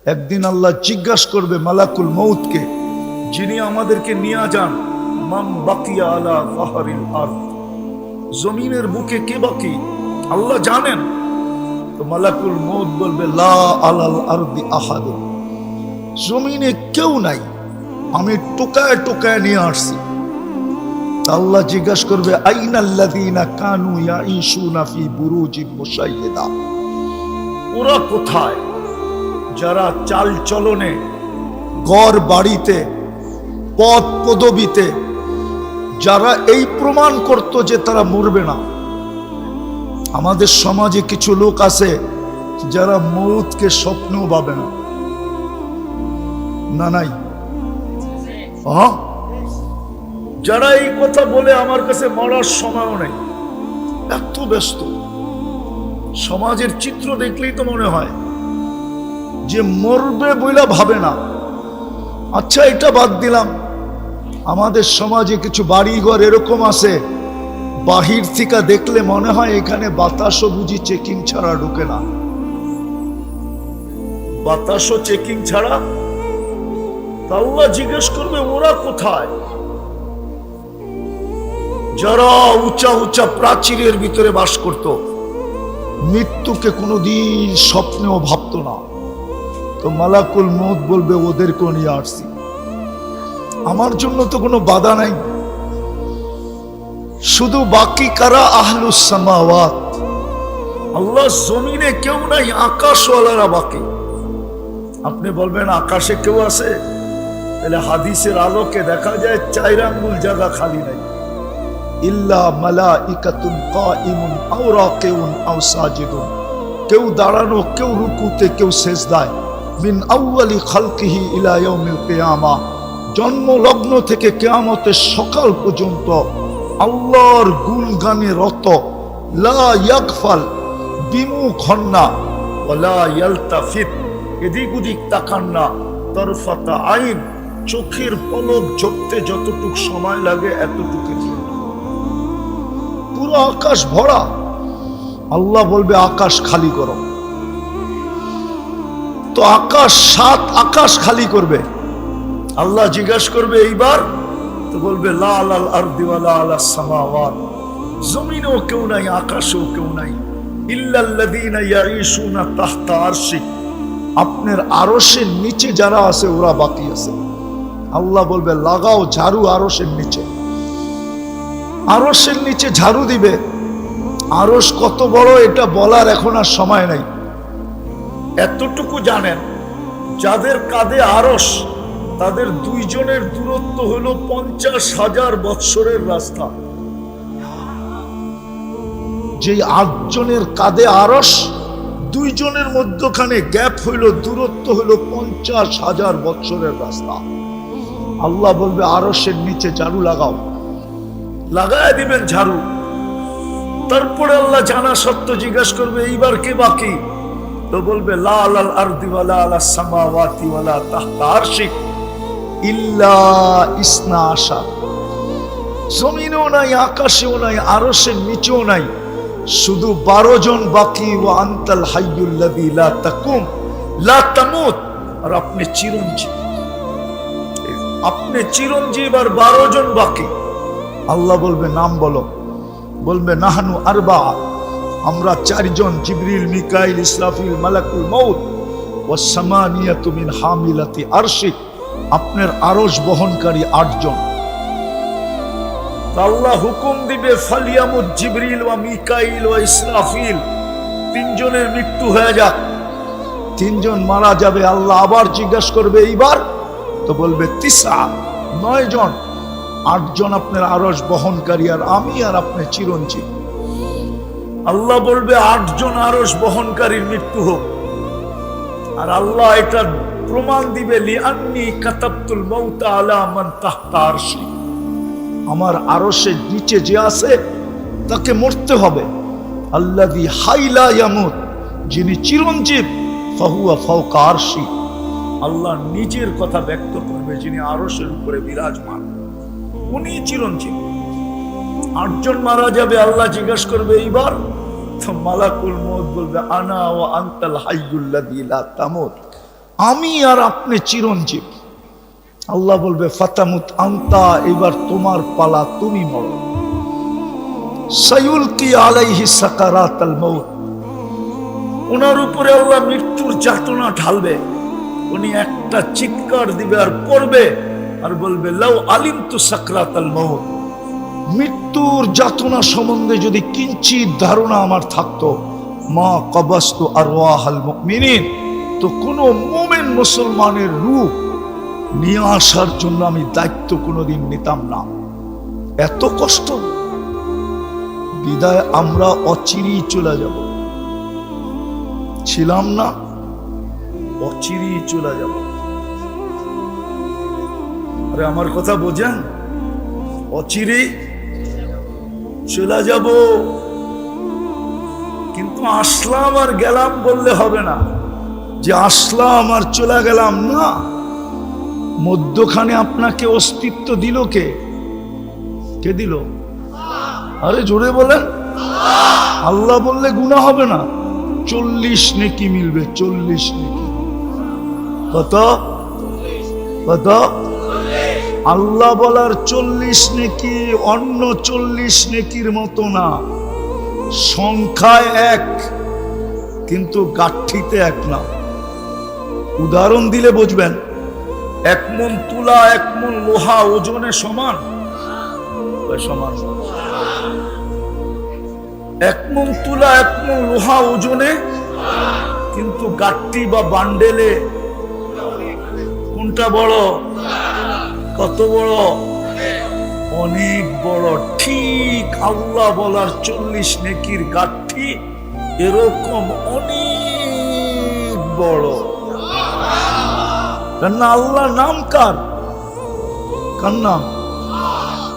একদিন আল্লাহ জিজ্ঞাসা করবে মালাকুল মউতকে, যিনি আমাদেরকে নিয়ে যান, মান বাকিয়া আলা ফাহরিল আরদ, জমিনের বুকে কে বাকি? আল্লাহ জানেন। তো মালাকুল মউত বলবে লা আলাল আরদি আহাদ, জমিনে কেউ নাই, আমি টোকায় টোকায় নিয়ে আসছি। আল্লাহ জিজ্ঞাসা করবে আইনাল্লাযীনা কানু ইয়াঈশুনা ফি বুরুজিন মুশাইয়্যিদা, ওরা কোথায় যারা চাল চলনে, ঘর বাড়িতে, পদ পদবিতে যারা এই প্রমাণ করত যে তারা মরবে না। আমাদের সমাজে কিছু লোক আছে যারা মৌতকে স্বপ্নও ভাবে না। না নাই? যারা এই কথা বলে আমার কাছে মরার সময়ও নেই, এত ব্যস্ত। সমাজের চিত্র দেখলেই তো মনে হয় যে মরবে বইলা ভাবে না। আচ্ছা, এটা বাদ দিলাম, আমাদের সমাজে কিছু বাড়িঘর এরকম আছে, বাহির থেকে দেখলে মনে হয় এখানে বাতাসও বুঝি চেকিং ছাড়া ঢুকে না। বাতাসও চেকিং ছাড়া। আল্লাহ জিজ্ঞেস করবে ওরা কোথায় যারা উঁচা উঁচা প্রাচীরের ভিতরে বাস করত, মৃত্যুকে কোনোদিন স্বপ্নেও ভাবতো না। তো মালাকুল মউত বলবে ওদেরকে নিয়ে আসছি, আমার জন্য তো কোনো বাধা নাই। শুধু বাকি কারা? আহলুস সামাওয়াত, আল্লাহ জমিনে কেউ নাই, আকাশওয়ালারা বাকি। আপনি বলবেন আকাশে কেউ আছে? তাহলে হাদিসের আলোকে দেখা যায় 4 আঙ্গুল জায়গা খালি নাই। ইল্লা মালাইকাতুন কাইমুন আও রাকিউন আও সাজিদুন, কেউ দাঁড়ানো, কেউ রুকুতে, কেউ সেজদায়। মিন আউয়ালি খালকিহি ইলা ইয়াউমিল কিয়ামা, জন্ম লগ্ন থেকে কিয়ামতের সকাল পর্যন্ত আল্লাহর গুণগানে রত। লা ইয়াগফাল, বিমুখ হন না, ওয়ালা ইয়ালতাফিত, এদিক ওদিক তাকান না, তরফাতা আইন, চোখের পলক ঝরতে যতটুক সময় লাগে এতটুকু। পুরো আকাশ ভরা। আল্লাহ বলবে আকাশ খালি করো। তো আকাশ, 7 আকাশ খালি করবে। আল্লাহ জিজ্ঞাসা করবে এইবার, তো বলবে লা আলাল আরদি ওয়ালা আলাস সামাওয়াত, জমিনেও কেউ নাই, আকাশেও কেউ নাই। ইল্লাল্লাযীনা ইয়াঈশুনা তাহতা আরশিক, আপনার আরশের নিচে যারা আছে ওরা বাকি আছে। আল্লাহ বলবে লাগাও ঝাড়ু আরশের নিচে। আরশের নিচে ঝাড়ু দিবে। আরশ কত বড় এটা বলার এখন আর সময় নাই। এতটুকু জানেন, যাদের কাঁধে আরশ তাদের 2 জনের দূরত্ব হলো 50,000 বৎসরের রাস্তা। যে 8 জনের কাঁধে আরশ, 2 জনের মধ্যখানে গ্যাপ হইল, দূরত্ব হইল 50,000 বৎসরের রাস্তা। আল্লাহ বলবে আরশের নিচে ঝাড়ু লাগাও। লাগায় দিবেন ঝাড়ু। তারপরে আল্লাহ জানা সত্য জিজ্ঞাসা করবে এইবার কে বাকি? তো বলবে লা আলাল আরদি ওয়ালা আলাস সামাওয়াতি ওয়ালা তাহতা আরশিক ইল্লা ইসনা আশার, জমিনেও নাই, আকাশেও নাই, আরশের নিচেও নাই, শুধু 12 জন বাকি। ওয়া আনতাল হাইয়ুল্লাযী লা তাকুম লা তামুত, আর আপনি চিরঞ্জীব। আপনি চিরঞ্জীব, আর 12 জন বাকি। আল্লাহ বলবে নাম বলো। বলবে নাহনু আরবা, আমরা 4 জন, জিবরিল, মিকাইল, ইসরাফিল, মালাকুল মউত, ওয়াস সামানিয়াতু মিন হামিলাতি আরশিক, আপনার আরশ বহনকারী 8 জন। আল্লাহ হুকুম দিবে ফালিয়ামুত জিবরিল ওয়া মিকাইল ওয়া ইসরাফিল, 3 জনের মৃত্যু হয়ে যাক। 3 জন মারা যাবে। আল্লাহ আবার জিজ্ঞাসা করবে এইবার, তো বলবে 9 জন। 8 জন আপনার আরশ বহনকারী, আর আমি আর আপনি চিরঞ্জীব। আল্লাহ বলবে 8 জন আরশ বহনকারীর মৃত্যু হোক। আর আল্লাহ এটা প্রমাণ দিবে লিআন্নী কাতাবতুল মাউতা আলা মান তাহতা আরশি, আমার আরশের নিচে যে আছে তাকে মরতে হবে। আল্লাযী হাইলা ইয়ামুত, যিনি চিরঞ্জীব, ফাহুয়া ফাওকা আরশি, আল্লাহ নিজের কথা ব্যক্ত করবে, যিনি আরশের উপরে বিরাজমান, উনি চিরঞ্জীব। 8 জন মারা যাবে। আল্লাহ জিজ্ঞাসা করবে এইবার, তো মালাকুল মউত বলবে আনা ওয়া আনতাল হাইয়ুল্লাযী লা তামুত, আমি আর আপনি চিরঞ্জীব। আল্লাহ বলবে ফাতামুত আনতা, এবার তোমার পালা, তুমি মরো। সায়ুলকি আলাইহি সাকারাতাল মাউত, ওনার উপরে আল্লাহ মৃত্যুর যাতনা ঢালবে। উনি একটা চিৎকার দিবে আর পড়বে আর বলবে লাউ আলিমতু সাকরাতাল মাউত, মৃত্যুর যাতনা সম্বন্ধে যদি কিঞ্চিত ধারণা আমার থাকতো, মা কবাস্তু আরওয়াহাল মুমিনিন, তো কোন মুমিন মুসলমানের রূহ নিয়ে আসার জন্য আমি দায়িত্ব কোনোদিন নিতাম না। এত কষ্ট, বিদায় আমরা অচিরেই চলে যাব। ছিলাম না, অচিরেই চলে যাব। আরে আমার কথা বোঝেন, অচিরেই চলে যাব। কিন্তু আসলাম আর গেলাম বললে হবে না, যে আসলাম আর চলে গেলাম না। মধ্যখানে আপনাকে অস্তিত্ব দিল কে? কে দিল? আরে জোরে বলেন। আল্লাহ বললে গুনাহ হবে না, 40 নেকি মিলবে। 40 নেকি। কত? কত? আল্লাহ বলার 40 নেকি অন্য 40 নেকির মতো না। সংখ্যায় এক, কিন্তু গাঠিতে এক না। উদাহরণ দিলে বুঝবেন। 1 মণ তুলা 1 মণ লোহা ওজনে সমান? সমান। 1 মণ তুলা 1 মণ লোহা ওজনে, কিন্তু গাঠি বা বান্ডেলে কোনটা বড়? কত বড়? অনেক বড়। ঠিক আল্লাহ বলার 40 নেকির গাঠি এরকম অনেক বড়। কেননা আল্লাহ নাম কার? কার নাম?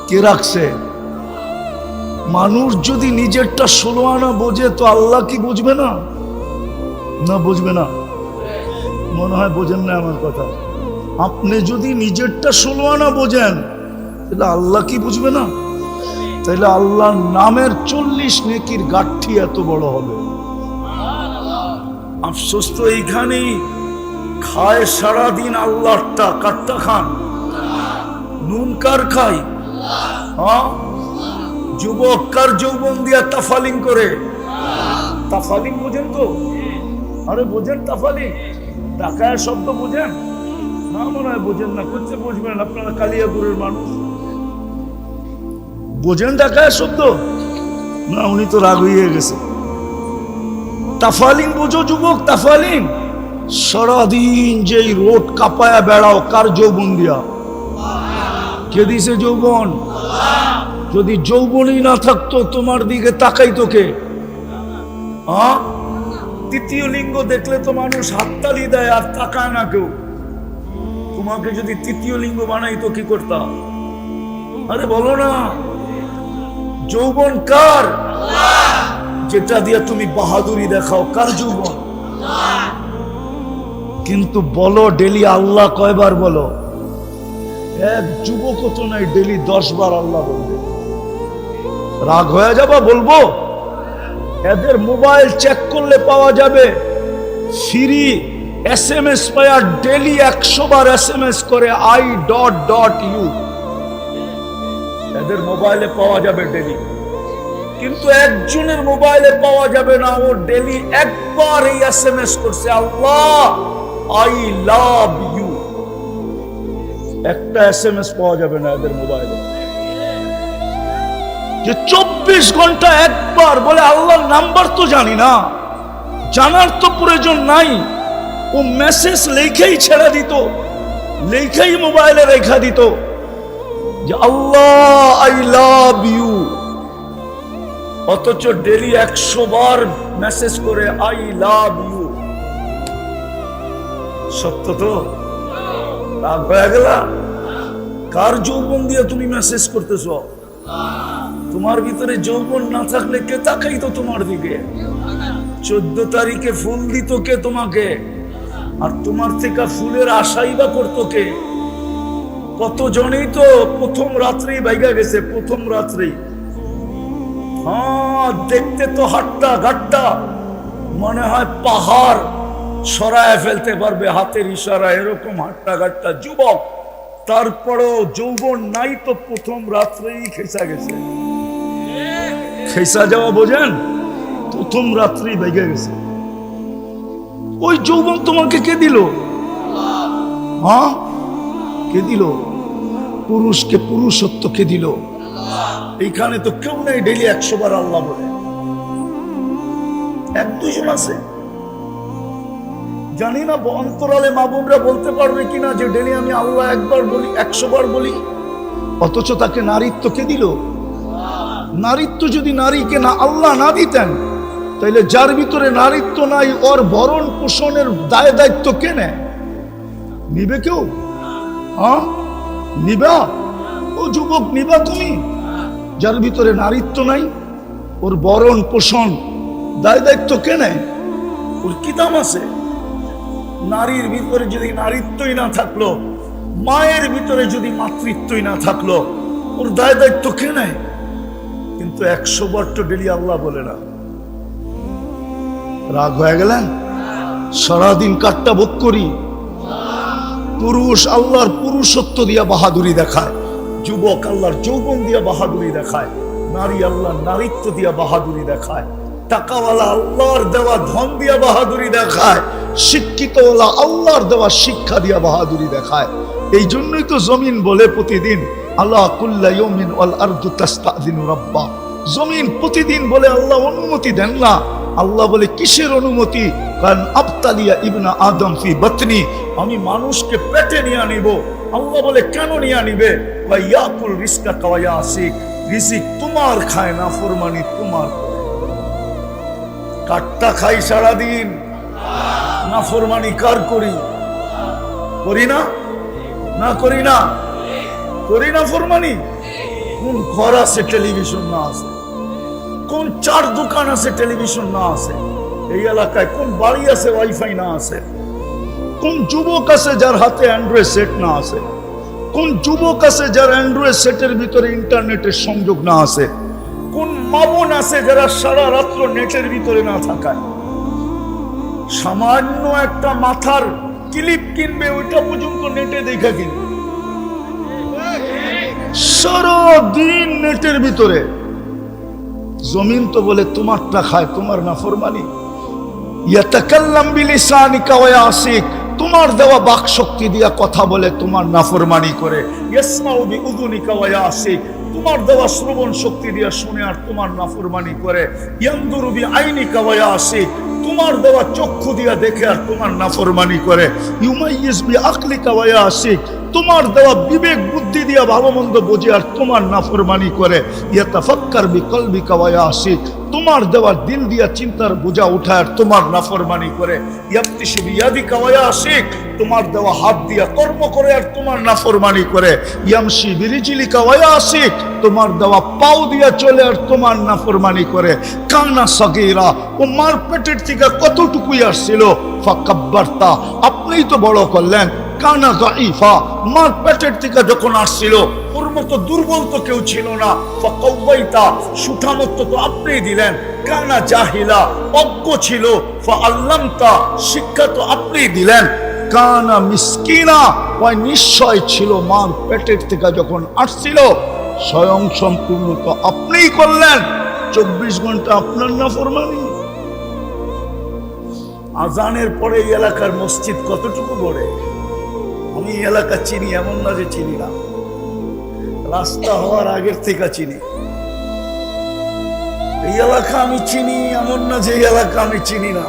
কে রাখছে? মানুষ যদি নিজেরটা 16 আনা বোঝে, তো আল্লাহ কি বুঝবে না? না বুঝবে না? মনে হয় বোঝেন না আমার কথা। আপনি যদি নিজেরটা 16 আনা বোঝেন, তাহলে আল্লাহ কি বুঝবে না? তাহলে আল্লাহর নামের 40 নেকির গাঠি এত বড় হবে। আফসোস তো এইখানেই, খায় সারাদিন আল্লাহটা, কাটটা খান। নুন কার খাই? হ্যাঁ, যুবক কার যৌবন দিয়া তাফালিং করে? তাফালিং বোঝেন তো? আরে বোঝেন তাফালিং? ঢাকায় শব্দ বোঝেন না? মনে হয় বোঝেন না। করছে বুঝবেন, আপনারা কালিয়াপুরের মানুষ। বোঝেন ঢাকায় শব্দ না? উনি তো রাগ হয়ে গেছে। তাফালিং বোঝো যুবক? তাফালিং সারাদিন যেই রোড কাপায়া বেড়াও, কার যৌবন দিয়া? কে দিছে যৌবন? যদি যৌবনই না থাকতো, তোমার দিকে তাকাইতো কে? তৃতীয় লিঙ্গ দেখলে তো মানুষ হাততালি দেয় আর তাকায় না কেউ। তোমাকে যদি তৃতীয় লিঙ্গ বানাইতো কি করতাম? আরে বলো না। যৌবন কার? যেটা দিয়া তুমি বাহাদুরি দেখাও, কার যৌবন? কিন্তু বলো ডেলি আল্লাহ কয়বার বলো? এক যুবক তো নাই, ডেলি 10 বার আল্লাহ বলবে। রাগ হয়ে যাবা? বলবো। এদের মোবাইল চেক করলে পাওয়া যাবে ফ্রি SMS পায়া, ডেলি 100 বার SMS করে I.U। এদের মোবাইলে পাওয়া যাবে ডেলি। কিন্তু একজনের মোবাইলে পাওয়া যাবে না, ও ডেলি একবার এই SMS করছে, আল্লাহ I love you। একটা SMS পাওয়া যাবে না এদের মোবাইলে। যে 24 ঘন্টা একবার বলে আল্লাহর নাম্বার তো জানি না, জানার তো প্রয়োজন নাই। ও মেসেজ লেখেই ছেড়ে দিত, লেখেই মোবাইলে রেখা দিত যে আল্লাহ আই লাভ ইউ। অথচ ডেলি 100 বার মেসেজ করে আই লাভ ইউ। সত্য তো? রাগ হয়ে গেল? কার যৌবন দিয়ে তুমি মেসেজ করতেছ? তোমার ভিতরে যৌবন না থাকলে কে তাকাইতো তোমার দিকে? 14 তারিখে ফুল দিত কে তোমাকে? আর তোমার থেকে ফুলের আশাই বা করতো কে? কতজনই তো প্রথম রাত্রেই ভাইগা গেছে। প্রথম রাত্রেই। হ্যাঁ, দেখতে তো হাট্টা ঘাট্টা মনে হয় পাহাড়, সরায় ফেলতে পারবে হাতের ইশারা, এরকম হাট্টা ঘাট্টা যুবক, তারপরেও যৌবন নাই তো প্রথম রাত্রেই খেসা গেছে। খেসা যাওয়া বোঝেন, প্রথম রাত্রেই বেগে গেছে। ওই যৌবন তোমাকে কে দিল? হ্যাঁ, কে দিল? পুরুষকে পুরুষত্ব কে দিল? এইখানে তো কেউ নেই ডেইলি 100 বার আল্লাহ বলে। এক দুইজন আছে, জানি না অন্তরালে মা বোনরা বলতে পারবে কিনা যে ডেলি আমি আল্লাহ একবার বলি, 100 বার বলি, অথচ তাকে নারীত্ব কে দিল? নারীত্ব যদি নারীকে না আল্লাহ না দিতেন, তাইলে যার ভিতরে নারীত্ব নাই ওর ভরণ পোষণের দায় দায়িত্ব কে নেয়? নিবে কেউ? হ্যাঁ, নিবা? ও যুবক, নিবা তুমি? যার ভিতরে নারীত্ব নাই, ওর ভরণ পোষণ দায় দায়িত্ব কে নেয়? ওর কি দাম আছে? নারীর ভিতরে যদি নারীত্বই না থাকলো, মায়ের ভিতরে যদি মাতৃত্বই না থাকলো, ওর দায় দায়িত্ব কে নেয়? কিন্তু 100 বার তো ডেলি আল্লাহ বলে না। রাগ হয়ে গেলেন? সারাদিন কাটটা ভোগ করি। পুরুষ আল্লাহর পুরুষত্ব দিয়া বাহাদুরি দেখায়, যুবক আল্লাহর যৌবন দিয়া বাহাদুরি দেখায়, নারী আল্লাহর নারীত্ব দিয়া বাহাদুরি দেখায়, টাকাওয়ালা আল্লাহর দেওয়া ধন দিয়া বাহাদুরি দেখায়, শিক্ষিতওয়ালা আল্লাহর দেওয়া শিক্ষা দিয়া বাহাদুরি দেখায়। এই জন্যই তো জমিন বলে প্রতিদিন আল্লাহ কুল্লা ইয়াউমিন ওয়াল আরদু তাস্তাযিনু রাব্বা। জমিন প্রতিদিন বলে আল্লাহ অনুমতি দেন না। আল্লাহ বলে কিসের অনুমতি? কারণ আবতালিয়া ইবনা আদম ফি বাতনি, আমি মানুষকে পেটে নিয়ে নিব। আল্লাহ বলে কেন নিয়ে নিবে? ওয়া ইয়াকুল রিজকা ওয়া ইয়াসিক, রিজিক তোমার খায় না, ফরমানি তোমার করে। কাটটা খাই সারাদিন, না ফরমানি কার করি? করি না? না করি না? করি না ফরমানি? কোন ঘর আছে টেলিভিশন না আছে? কোন 4 দোকান আছে টেলিভিশন না আছে? এই এলাকায় কোন বাড়ি আছে ওয়াইফাই না আছে? কোন যুবক আছে যার হাতে অ্যান্ড্রয়েড সেট না আছে? কোন যুবক আছে যার অ্যান্ড্রয়েড সেটের ভিতরে ইন্টারনেটের সংযোগ না আছে? কোন মা বোন আছে যারা সারা রাত্র নেটের ভিতরে না থাকায়? সামান্য একটা মাথার ক্লিপ কিনবে, ওইটা পর্যন্ত নেটে দেখা কিনবে। সারাদিন নেটের ভিতরে। জমিন তো বলে তোমারটা খায়, তোমার নাফরমানি। ইয়াতাকাল্লাম বিলিসানিকা ওয়া ইয়াসিক, তোমার দেওয়া বাক শক্তি দিয়া কথা বলে, তোমার নাফরমানি করে। ইয়াসমাউ বিউযুনিকা ওয়া ইয়াসিক, তোমার দেওয়া শ্রবণ শক্তি দিয়া শুনে আর তোমার নাফরমানি করে। ইয়ানদুরু বিআইনিকা ওয়া ইয়াসিক, তোমার দেওয়া চক্ষু দিয়া দেখে আর তোমার নাফরমানি করে। ইউমাইয়িজ বিআকলিকা ওয়া ইয়াসিক, তোমার দেওয়া বিবেক বুদ্ধি দিয়া ভালো মন্দ বোঝে আর তোমার নাফরমানি করে। ইয়াতাফাক্কার বিকলবিকা ওয়া ইয়াসিক, তোমার দেওয়া দিল দিয়া চিন্তার বোঝা উঠায় আর তোমার নাফরমানি করে। ইয়াবতিশু বিয়াদিকা ওয়া ইয়াসিক, তোমার দেওয়া হাত দিয়া কর্ম করে আর তোমার নাফরমানি করে। ইয়ামশি বিরিজিলিকা ওয়া ইয়াসিক, তোমার দেওয়া পাও দিয়া চলে আর তোমার নাফরমানি করে। কানা সাগীরা, ও মার পেটের থেকে কতটুকুই আসছিল, ফাকাব্বারতা, আপনিই তো বড় করলেন। কানা যায়ীফা, মার পেটের থেকে যখন আসছিল ওর মতো দুর্বল তো কেউ ছিল না। ফাকাওয়াইতা, সুঠামত্ব তো আপনিই দিলেন। কানা জাহিলা, অজ্ঞ ছিল। ফাআল্লামতা, শিক্ষা তো আপনিই দিলেন। কানা মিসকিনা, ওই নিশ্চয় ছিল মার পেটের থেকে যখন আসছিল। স্বয়ং সম্পূর্ণ তো আপনিই করলেন। 24 ঘন্টা আপনার নাফরমানি। আজানের পরে এই এলাকার মসজিদ কতটুকু গড়ে? আমি এই এলাকা চিনি, এমন না যে চিনি না। রাস্তা হওয়ার আগের থেকে চিনি। এই এলাকা আমি চিনি, এমন না যে এই এলাকা আমি চিনি না।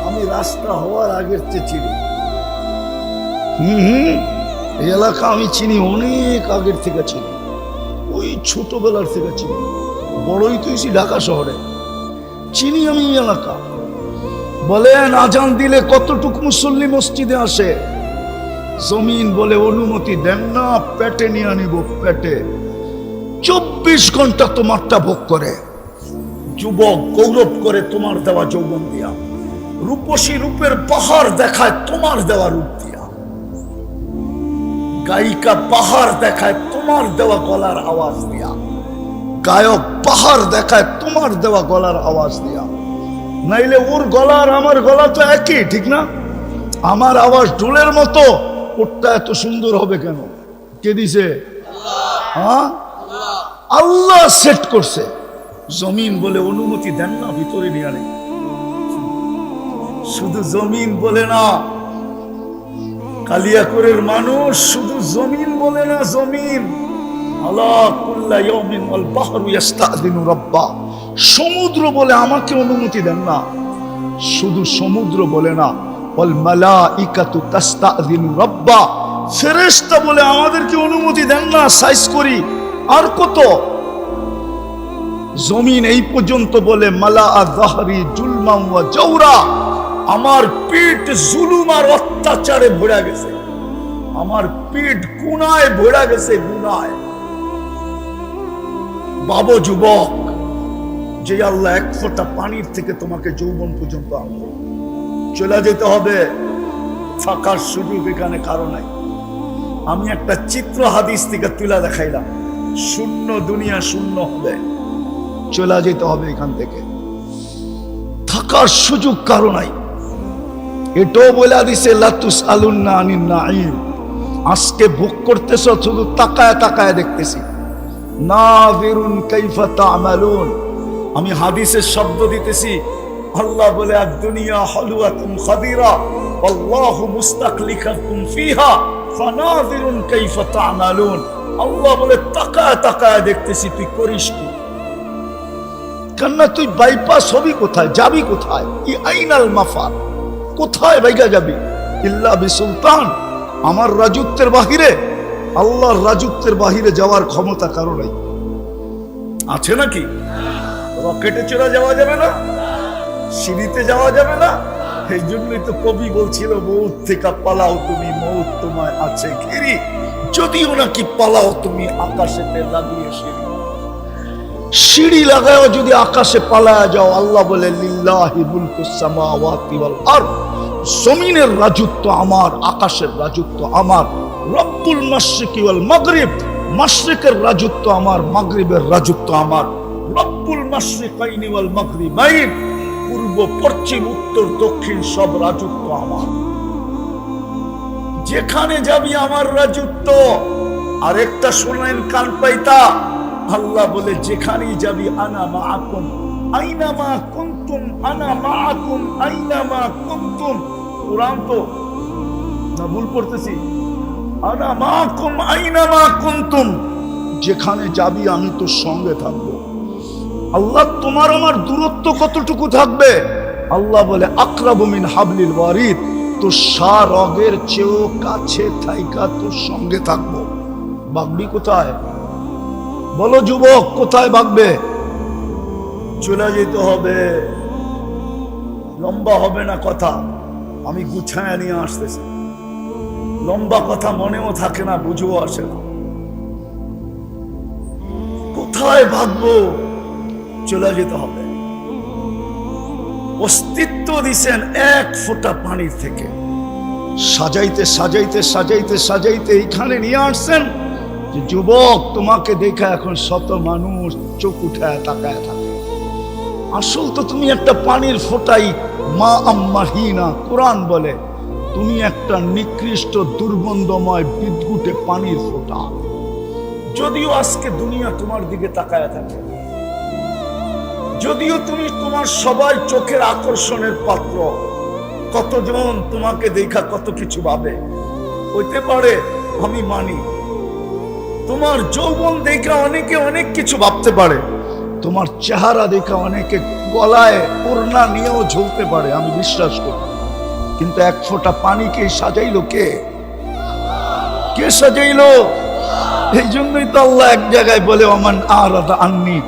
আমি রাস্তা হওয়ার আগের চেয়ে চিনি। এই এলাকা আমি চিনি, অনেক আগের থেকে চিনি। ওই ছোটবেলার থেকে চিনি। বড়ই তো এসি ঢাকা শহরে। চিনি আমি এই এলাকা। বলেন আজান দিলে কতটুকু মুসল্লি মসজিদে আসে? জমিন বলে অনুমতি দেন না, পেটে নিয়ে নিব পেটে। 24 ঘন্টা তোমারটা ভোগ করে। যুবক গৌরব করে তোমার দেওয়া যৌবন দিয়া। রূপসী রূপের পাহাড় দেখায় তোমার দেওয়া রূপ দিয়া। গায়িকা পাহাড় দেখায় তোমার দেওয়া গলার আওয়াজ দিয়া। গায়ক পাহাড় দেখায় তোমার দেওয়া গলার আওয়াজ দিয়া। নাইলে ওর গলা আর আমার গলা তো একই, ঠিক না? আমার আওয়াজ ঢোলের মতো, ওরটা এত সুন্দর হবে কেন? কে দিছে? হ্যাঁ, আল্লাহ সেট করছে। জমিন বলে অনুমতি দেন না ভিতরে নিয়ে আনে। শুধু জমিন বলে না, কালিয়াকৈরের মানুষ শুধু জমিন বলে না, জমিন আলা কুল্লা ইয়াউমিন ওয়াল বাহরু ইস্তাযিনু রাব্বা, সমুদ্র বলে আমাকে অনুমতি দেন না। শুধু সমুদ্র বলে না, ওয়াল মালাইকাতু তাস্তাযিনু রাব্বা, ফেরেশতা বলে আমাদেরকে অনুমতি দেন না সাইজ করি। আর কত? জমিন এই পর্যন্ত বলে মালা যাহরি জুলমান ওয়া জাওরা, আমার পিঠ জুলুম আর অত্যাচারে ভরা গেছে, আমার পিঠ গুনাহে ভরা গেছে, গুনাহে। বাবা যুবক, যে আল্লাহ এক ফোঁটা পানির থেকে তোমাকে যৌবন পর্যন্ত আনলো, চলে যেতে হবে, থাকার সুযোগ এখানে কারো নাই। আমি একটা চিত্র হাদিস থেকে তুলে দেখাইলাম, শূন্য দুনিয়া শূন্য হবে, চলে যেতে হবে এখান থেকে, থাকার সুযোগ কারো নাই। এটাও বলে দিছে লাতুস আলুন্না আনিন নাঈম, আজকে ভোগ করতেছ শুধু তাকায় তাকায় দেখতেছি। নাযিরুন কাইফা তা'মালুন, আমি হাদিসের শব্দ দিতেছি। আল্লাহ বলে আদ দুনিয়া হালওয়াতুন খাদিরা আল্লাহু মুস্তাকলিকাকুম ফিহা ফানাযিরুন কাইফা তা'মালুন। আল্লাহ বলে তাকায় তাকায় দেখতেছি তুই করিস কি। কান্না তুই বাইপাস হবি কোথায়, যাবি কোথায়? ই আইনাল মাফার, কোথায় বাইগা যাবি? ইল্লা বিসুলতান, আমার রাজত্বের বাহিরে, আল্লাহর রাজত্বের বাহিরে যাওয়ার ক্ষমতা কারো নাই। আছে নাকি? রকেটে চড়া যাওয়া যাবে না, সিঁড়িতে যাওয়া যাবে না। এই জন্যই তো কবি বলছিল মৌত থেকে পালাও তুমি, মৌত তোমায় আছে ঘিরি, যদিও নাকি পালাও তুমি আকাশেতে লাগিয়ে সিঁড়ি। সিঁড়ি লাগাও যদি আকাশে পালায়া যাও, আল্লাহ বলে লিল্লাহি মুলকুস সামাওয়াতি ওয়াল আরদ, জমিনের রাজত্ব আমার, আকাশের রাজত্ব আমার। রব্বুল মাশরিকি ওয়াল মাগরিব, মাশরিকের রাজত্ব আমার, মাগরিবের রাজত্ব আমার। রব্বুল মাশরিকাইনি ওয়াল মাগরিবাইন, পূর্ব পশ্চিম উত্তর দক্ষিণ সব রাজত্ব আমার। যেখানে যাবি আমার রাজত্ব। আর একটা শুনেন কান পাইতা, আল্লাহ বলে যেখানেই যাবি আনা মাআকুম আইনামা কুনতুম, আনা মাআকুম আইনামা কুনতুম। কুরআন তো না ভুল পড়তেছি? আনা মাআকুম আইনামা কুনতুম, যেখানে যাবি আমি তোর সঙ্গে থাকবো। আল্লাহ, তোমার আমার দূরত্ব কতটুকু থাকবে? আল্লাহ বলে আকরাবু মিন হাবলিল ওয়ারিদ, তোর শারগের চেয়েও কাছে থাইকা তোর সঙ্গে থাকবো। ভাগবি কোথায়? বলো যুবক, কোথায় ভাগবে? চলে যেতে হবে। লম্বা হবে না কথা, আমি গুছায় নিয়ে আসতেছি। লম্বা কথা মনেও থাকে না, বুঝেও আসে না। কোথায় ভাগবো? চলে যেতে হবে। অস্তিত্ব দিছেন এক ফোঁটা পানির থেকে, সাজাইতে সাজাইতে সাজাইতে সাজাইতে এইখানে নিয়ে আসছেন যে যুবক, তোমাকে দেখা এখন শত মানুষ চোখ উঠায় তাকায় থাকে। আসল তো তুমি একটা পানির ফোঁটাই। মা আম্মাহিনা, কোরআন বলে তুমি একটা নিকৃষ্ট দুর্গন্ধময় বিদ্যুটে পানির ফোঁটা। যদিও আজকে দুনিয়া তোমার দিকে তাকায় থাকে, যদিও তুমি তোমার সবাই চোখের আকর্ষণের পাত্র, কতজন তোমাকে দেখা কত কিছু ভাবে, হইতে পারে আমি মানি। তোমার যৌবন দেখা অনেকে অনেক কিছু ভাবতে পারে, তোমার চেহারা দেখা অনেকে গলায় ওড়না নিয়েও ঝুলতে পারে, আমি বিশ্বাস করি। কিন্তু এক ফোঁটা পানিকে সাজাইলো কে? কে সাজাইলো? এই জন্যই তো আল্লাহ এক জায়গায় বলে ওমান আরাদা আন্নি,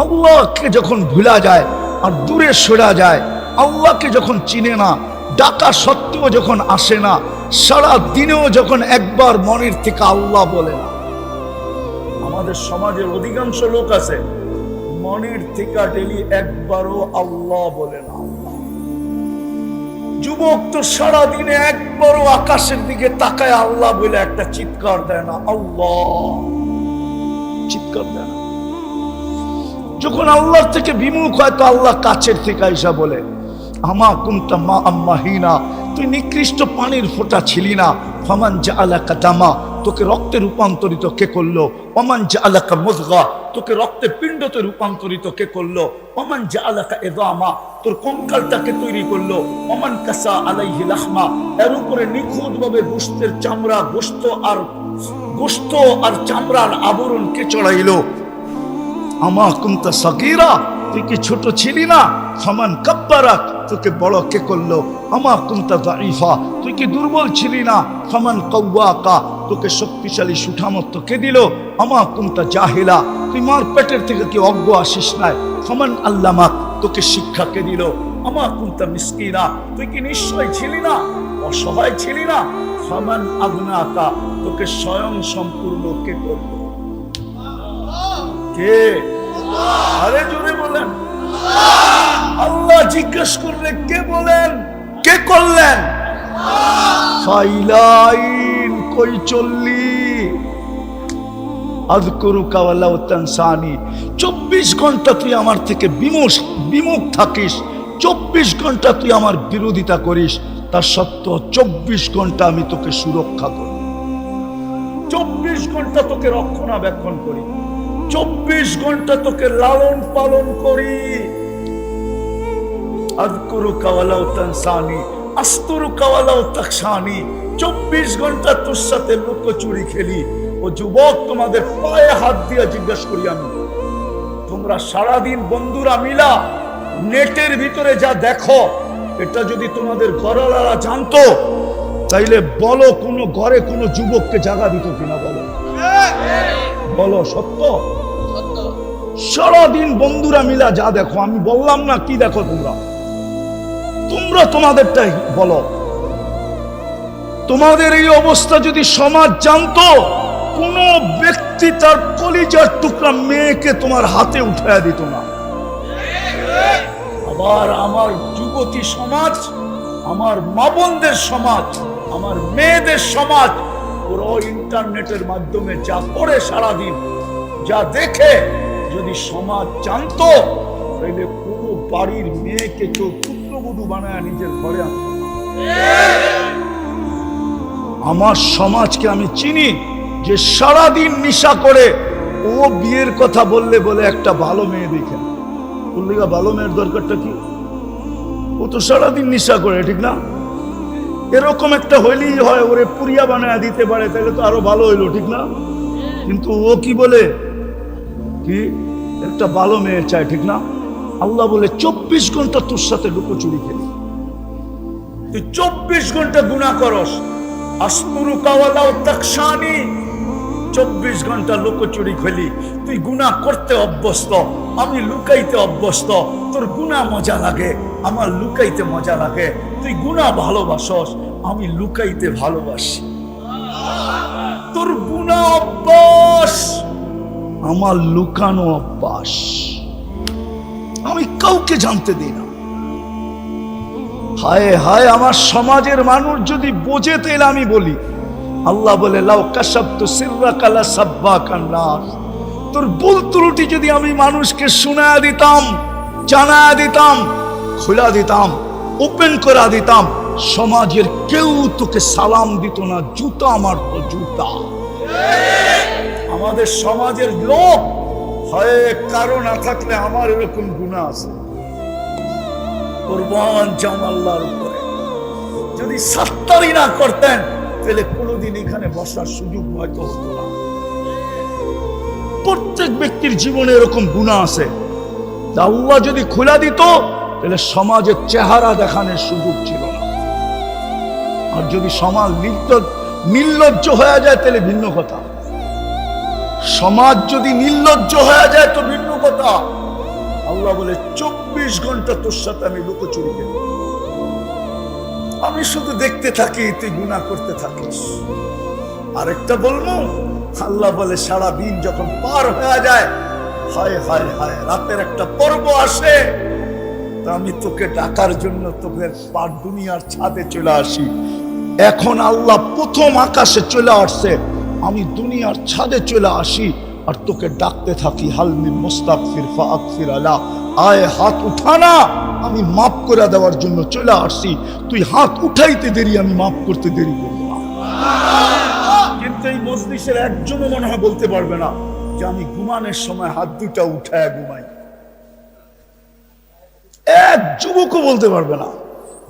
আল্লাহকে যখন ভুলা যায় আর দূরে সরা যায়, আল্লাহকে যখন চিনে না, ডাকা সত্ত্বেও যখন আসে না, সারা দিনেও যখন একবার মনের থেকে আল্লাহ বলে না। আমাদের সমাজের অধিকাংশ লোক আছে মনের থেকে ডেলি একবারও আল্লাহ বলে না। যুবক তো সারা দিনে একবারও আকাশের দিকে তাকায় আল্লাহ বলে একটা চিৎকার দেয় না, আল্লাহ চিৎকার দেয় না। যখন আল্লাহর থেকে বিমুখ হয় তো আল্লাহ কাছের থেকে আইসা বলে আমা কুনতা মা আম্মাহিনা, তুই নিকৃষ্ট পানির ফোঁটা ছিলি না। ফামান জাআলাকা দামা, তোকে রক্তে রূপান্তরিত কে করলো? ওমান জাআলাকা মুযগা, তোকে রক্তে পিণ্ডতে রূপান্তরিত কে করলো? ওমান জাআলাকা ইযামা, তোর কঙ্কালটাকে তৈরি করলো। ওমান কাসা আলাইহি লাহমা, এর উপরে নিখুঁতভাবে গোশতের চামড়া, গোশত আর চামড়ার আবরণ কে চড়াইলো? আমা কুনতা সাগীরা, তুই কি ছোট ছিলি না? ফামান কাব্বারাক, তোকে বড় কে করলো? আমা কুনতা দাঈফা, তুই কি দুর্বল ছিলি না? ফামান কাওয়াকা, তোকে শক্তিশালী সুঠামত্ব কে দিল? আমা কুনতা জাহিলা, তুই মার পেটের থেকে কি অজ্ঞ আসিস নাই? ফামান আল্লামাক, তোকে শিক্ষা কে দিল? আমা কুনতা মিসকিনা, তুই কি নিশ্চয় ছিলি না? অসহায় ছিলি না? ফামান আগনাকা, তোকে স্বয়ং সম্পূর্ণ কে করলো? কে? আরে জোরে বলেন। আল্লাহ জিজ্ঞেস করলে কে বলেন? কে করলেন? ফাইলাইন কই চললি? আযকুরুকা ওয়ালাউ তানসানি, 24 ঘন্টা তুই আমার থেকে বিমুখ থাকিস, 24 ঘন্টা তুই আমার বিরোধিতা করিস, তার সত্ত্বেও 24 ঘন্টা আমি তোকে সুরক্ষা করি, 24 ঘন্টা তোকে রক্ষণাবেক্ষণ করি, 24 ঘন্টা তোকে লালন পালন করি। আযকুরুকা ওয়ালাউ তানসানি আস্তুরুকা ওয়ালাউ তাখশানি, 24 ঘন্টা তোর সাথে লুকোচুরি খেলি। ও যুবক, তোমাদের পায়ে হাত দিয়ে জিজ্ঞেস করি আমি, তোমরা সারাদিন বন্ধুরা মিলা নেটের ভিতরে যা দেখো, এটা যদি তোমাদের ঘরওয়ালারা জানতো, তাইলে বলো কোনো ঘরে কোনো যুবককে জায়গা দিত কিনা? বলো বলো, সত্য? সারাদিন বন্ধুরা মিলা যা দেখো, আমি বললাম না কি দেখো তোমরা, তোমরা তোমাদেরটাই বলো। তোমাদের এই অবস্থা যদি সমাজ জানতো, কোন ব্যক্তি তার কলিজার টুকরা মেয়েকে তোমার হাতে উঠায়া দিত না। আবার আমার যুবতী সমাজ, আমার মা বোনদের সমাজ, আমার মেয়েদের সমাজ, ওরা ইন্টারনেটের মাধ্যমে যা করে সারাদিন, যা দেখে, যদি সমাজ জানতো, তাহলে পুরো বাড়ির মেয়েকে কেউ পুত্রবধূ বানায় নিজের ঘরে আনত না। আমার সমাজকে আমি চিনি, যে সারাদিন নেশা করে, ও বিয়ের কথা বললে বলে একটা ভালো মেয়ে দেখে, বললে ভালো মেয়ের দরকারটা কি? ও তো সারাদিন নেশা করে, ঠিক না? এরকম একটা হইলেই হয়, ওরে পুরিয়া বানায় দিতে পারে, তাহলে তো আরো ভালো হইলো, ঠিক না? কিন্তু ও কি বলে, কি একটা ভালো মেয়ে চায়, ঠিক না? আল্লাহ বলে 24 ঘন্টা তোর সাথে লুকোচুরি খেলি, তুই 24 ঘন্টা গুনাহ করস। আস্তুরুকা ওয়ালাউ তাখশানি, 24 ঘন্টা লুকোচুরি খেলি, তুই গুনাহ করতে অভ্যস্ত, আমি লুকাইতে অভ্যস্ত। তোর গুনাহ মজা লাগে, আমার লুকাইতে মজা লাগে। তুই গুনাহ ভালোবাসস, আমি লুকাইতে ভালোবাসি। তোর গুনাহ অভ্যাস, আমার লুকানো অভ্যাস। আমি কাউকে জানতে দিই না। হায় হায়, আমার সমাজের মানুষ যদি বোঝে, তাহলে আমি বলি, আল্লাহ বলে লাউ কাশাবতু সিররাকা লাসাব্বাকান নাস, তোর ভুল ত্রুটি যদি আমি মানুষকে শোনায়া দিতাম, জানায়া দিতাম, খোলা দিতাম, ওপেন করা দিতাম, সমাজের কেউ তোকে সালাম দিত না, জুতা মারতো, জুতা। আমাদের সমাজের লোক হয় কারো না থাকলে আমার এরকম গুনাহ আছে, কুরবান জাম আল্লাহর উপরে। যদি সাত্তারি না করতেন, তাহলে কোনোদিন এখানে বসার সুযোগ হয়তো হতো না। প্রত্যেক ব্যক্তির জীবনে এরকম গুনাহ আছে, আল্লাহ যদি খোলা দিত, তাহলে সমাজের চেহারা দেখানোর সুযোগ ছিল না। আর যদি সমাজ নির্লজ্জ হয়ে যায়, তাহলে ভিন্ন কথা। সমাজ যদি নির্লজ্জ হয়ে যায়, তো ভিন্ন কথা। আল্লাহ বলে 24 ঘন্টা তোর সাথে আমি লুকোচুরি করি, আমি শুধু দেখতে থাকি, তুই গুনাহ করতে থাকিস। আরেকটা বলবো, আল্লাহ বলে সারা দিন যখন পার হয়ে যায়, হায় হায় হায়, রাতের একটা পর্ব আসে, তা আমি তোকে ডাকার জন্য তোকে পার দুনিয়ার ছাদে চলে আসি। এখন আল্লাহ প্রথম আকাশে চলে আসছে, আমি দুনিয়ার ছাদে চলে আসি আর তোকে ডাকতে থাকি, হাল মিন মুস্তাগফির ফাগফির আলা, আয় হাত উঠা না, আমি মাফ করে দেওয়ার জন্য চলে আসছি। তুই হাত উঠাইতে দেরি, আমি মাফ করতে দেরি করবো না। কিন্তু এই মজলিসের একজনও মনে হয় বলতে পারবে না যে আমি ঘুমানোর সময় হাত দুটা উঠায় ঘুমাই। এক যুবকও বলতে পারবে না।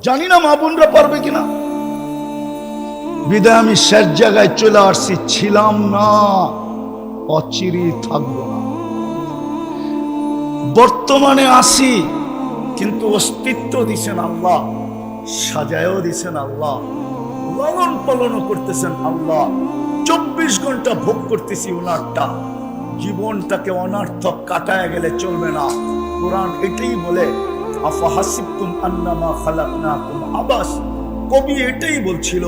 জানি না মা বোনরা পারবে কিনা। বিদায় আমি শেষ জায়গায় চলে আসছি, ছিলাম না, অচিরে থাকবো না। বর্তমানে আসি, কিন্তু অস্তিত্ব দিছেন আল্লাহ, সাজায়ও দিছেন আল্লাহ, লালন পালনও করতেছেন আল্লাহ। 24 ঘন্টা ভোগ করতেছি ওনারটা। জীবনটাকে অনার্থক কাটায় গেলে চলবে না। কোরআন এটাই বলে, আফাহাসিবতুম আন্নামা খালাকনাকুম আবাস। কবি এটাই বলছিল,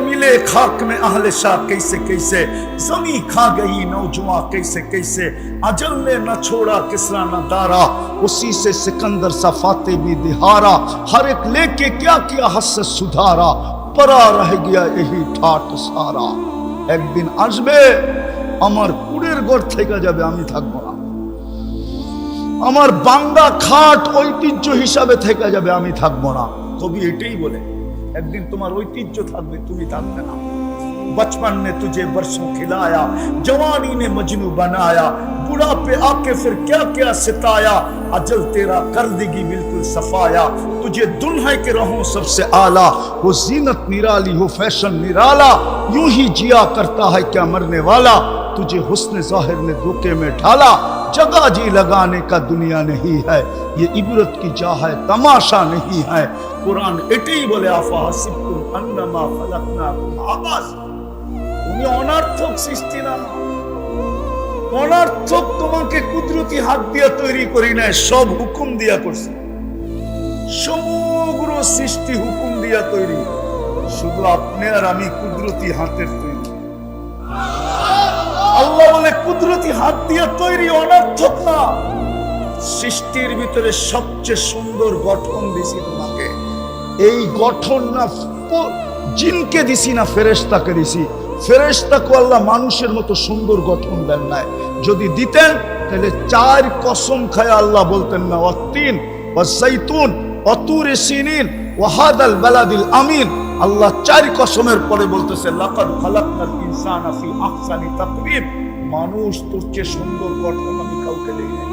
মিলে खाक में अहले शाह कैसे कैसे, जमी खा गई नौजवां कैसे कैसे, अजल ने न छोड़ा किसरा न दारा, उसी से सिकंदर सा फाते भी दिहारा, हर एक लेके क्या किया हद से सुधारा, परा रह गया यही ठाट सारा। एक दिन আসবে আমার কুড়ের ঘর থেকে যাবে, আমি থাকবো না। আমার বাংলা খাট ঐতিহ্য হিসাবে থেকে যাবে, আমি থাকবো না। কবি এটাই বলে, একদিন তোমার ঐতিহ্য থাকবে, তুমি থাকবে না। बचपन ने तुझे बरसों खिलाया, जवानी ने मजनू बनाया, बुढ़ापे आके फिर क्या क्या सिताया, अजल तेरा कर देगी बिल्कुल सफाया, तुझे दुल्हन के रहूं सबसे आला, वो जीनत निराली हो फैशन निराला, यूं ही जिया करता है क्या मरने वाला, तुझे हुस्न जाहिर ने धोखे में ढाला, जगह जी लगाने का दुनिया नहीं है, ये इबरत की जा है तमाशा नहीं है। कुरान एटाई बोले, आफाहासिबतुम अन्नमा खलकनाकुम आबास। তুমি অনার্থক সৃষ্টি না, অনার্থক তোমাকে কুদরতি হাত দিয়া তৈরি করি নাই, সব হুকুম দিয়া করছি। সমগ্র সৃষ্টি হুকুম দিয়া তৈরি, শুধু আপনি আর আমি কুদরতি হাতের তৈরি। আল্লাহ বলে কুদরতি হাত দিয়া তৈরি, অনার্থক না। সৃষ্টির ভিতরে সবচেয়ে সুন্দর গঠন দিছি তোমাকে। এই গঠন না জিনকে দিছি না ফেরেশতাকে দিছি। ফেরেশতাকে আল্লাহ মানুষের মতো সুন্দর গঠন দেন নাই। যদি দিতেন তাহলে 4 কসম খায় আল্লাহ বলতেন না, ওয়াত্তিন ওয়াযাইতুন ওয়াতুরে সিনিন ওয়াহাদাল বালাদিল আমিন। আল্লাহ 4 কসমের পরে বলতেছে, লাকাদ খালাকনাল ইনসানা ফি আহসানি তাকওয়িম। মানুষ তোর চেয়ে সুন্দর গঠন আমি কাউকে দেই নাই।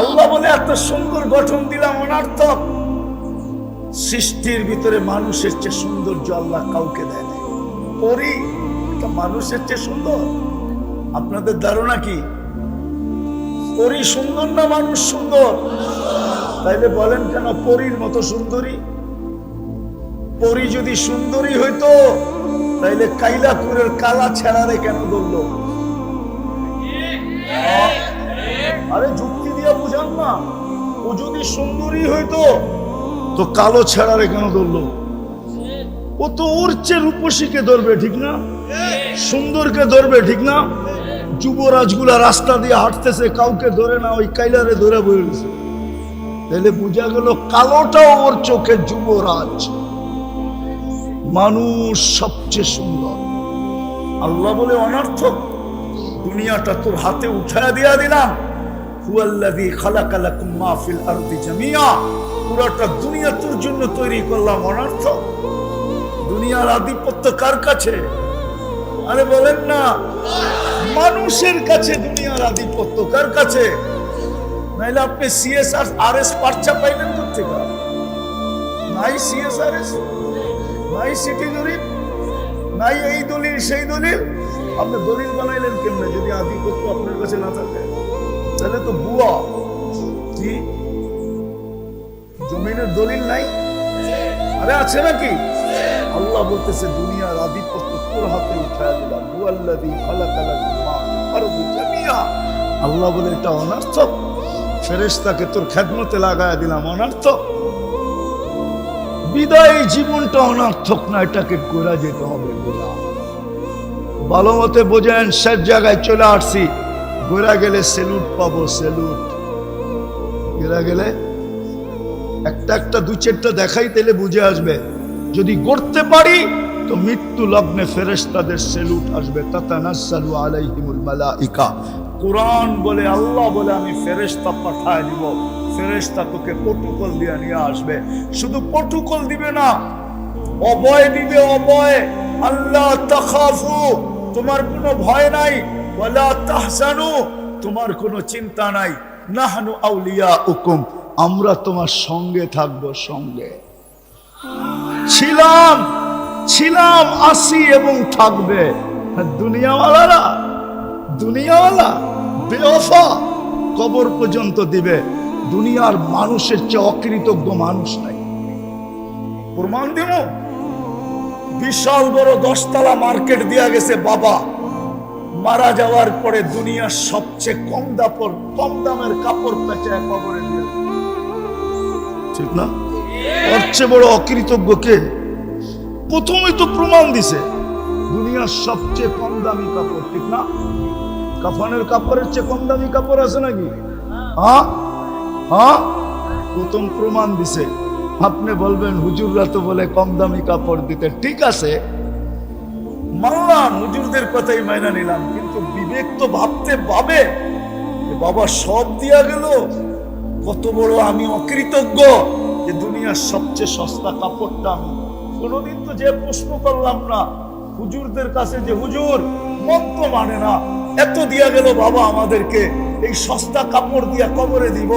আল্লাহ বলে এত সুন্দর গঠন দিলাম, অনার্থক। সৃষ্টির ভিতরে মানুষের চেয়ে সৌন্দর্য আল্লাহ কাউকে দেয় নাই। পরি এটা মানুষের চেয়ে সুন্দর? আপনাদের ধারণা কি পরি সুন্দর না মানুষ সুন্দর? তাইলে বলেন কেন পরীর মতো সুন্দরী? পরি যদি সুন্দরী হইতো তাইলে কাইলাপুরের কালা ছেড়ারে কেন ধরলো? আরে যুক্তি দিয়া বুঝান না। ও যদি সুন্দরী হইতো তো কালো ছেড়ারে কেন ধরলো? ও তো ওর চেয়ে রূপসীকে ধরবে, ঠিক না? সুন্দরকে ধরবে, ঠিক না? যুবরাজগুলা রাস্তা দিয়ে হাঁটতেছে, কাউকে ধরে না, ওই কাইলারে ধরে বসে। তাহলে বোঝা গেল কালোটাও ওর চোখে যুবরাজ। মানুষ সবচেয়ে সুন্দর। আল্লাহ বলে অনার্থক, দুনিয়াটা তোর হাতে উঠায় দিয়া দিলাম। হুয়াল্লাযী খালাকা লাকুম মা ফিল আরদি জামিয়া। পুরোটা দুনিয়া তোর জন্য তৈরি করলাম, অনার্থক। দুনিয়ার আধিপত্য কার কাছে? আরে বলেন না, মানুষের কাছে দুনিয়ার আধিপত্য। কার কাছে? নাইলে আপনি CSRS পার্চা পাইলেন কোথা থেকে? নাই CSRS, নাই সিটি জরিপ, নাই এই দলিল সেই দলিল। আপনি দলিল বানাইলেন কেমনে যদি আধিপত্য আপনার কাছে না থাকে? তাহলে তো বুয়া। কি জমিনের দলিল নাই? আরে আছে নাকি? আল্লাহ বলতেছে দুনিয়ার আধিপত্য তোর হাতে উঠায় দিলাম। হুয়াল্লাযী খালাকা লাকুম মা ফিল আরদি জামিয়া। আল্লাহ বলে এটা অনার্থক। ফেরেশতাকে তোর খেদমতে লাগায় দিলাম, অনার্থক। বিদায় জীবনটা অনার্থক না, এটাকে গোড়া যেতে হবে। গোড়া ভালো মতে বোঝেন। শেষ জায়গায় চলে আসছি। গোড়া গেলে সেলুট পাবো, সেলুট। গোড়া গেলে একটা একটা 2-4টা দেখাই, তাহলে বুঝে আসবে। যদি গড়তে পারি তো মৃত্যু লগ্নে ফেরেশতাদের সেলুট আসবে। তাতানাজ্জালু আলাইহিমুল মালাইকা। কোরআন বলে, আল্লাহ বলে আমি ফেরেশতা পাঠায় দিব, ফেরেশতা তোকে প্রটোকল দিয়ে নিয়ে আসবে। শুধু প্রটোকল দিবে না, অভয় দিবে, অভয়। আল্লাহ তাখাফু, তোমার কোনো ভয় নাই, ওয়ালা তাহজানু, তোমার কোনো চিন্তা নাই, নাহনু আউলিয়াউকুম, আমরা তোমার সঙ্গে থাকবো, সঙ্গে ছিলাম, আসি এবং থাকবে। দুনিয়াওয়ালারা, দুনিয়াওয়ালা বেওয়াফা, কবর পর্যন্ত দিবে। দুনিয়ার মানুষের চেয়ে অকৃতজ্ঞ মানুষ নাই। প্রমাণ দিব, বিশাল বড় 10 তলা মার্কেট দিয়া গেছে বাবা, মারা যাওয়ার পরে দুনিয়ার সবচেয়ে কম দামের কাপড় পেঁচায় কবরে দিয়ে, ঠিক না? ওর চেয়ে বড় অকৃতজ্ঞ কে? প্রথমেই তো প্রমাণ দিছে দুনিয়ার সবচেয়ে কম দামি কাপড়, ঠিক না? কাফনের কাপড়ের চেয়ে কম দামি কাপড় আছে নাকি? হ্যাঁ হ্যাঁ, প্রথম প্রমাণ দিছে। আপনি বলবেন হুজুররা তো বলে কম দামি কাপড় দিতে, ঠিক আছে মানলাম, হুজুরদের কথাই মাইনা নিলাম, কিন্তু বিবেক তো ভাবতে পাবে, বাবা সব দিয়া গেল, কত বড় আমি অকৃতজ্ঞ যে দুনিয়ার সবচেয়ে সস্তা কাপড়টা আমি কোনোদিন তো যে প্রশ্ন করলাম না হুজুরদের কাছে যে হুজুর মন তো মানে না, এত দিয়া গেল বাবা আমাদেরকে, এই সস্তা কাপড় দিয়া কবরে দিব,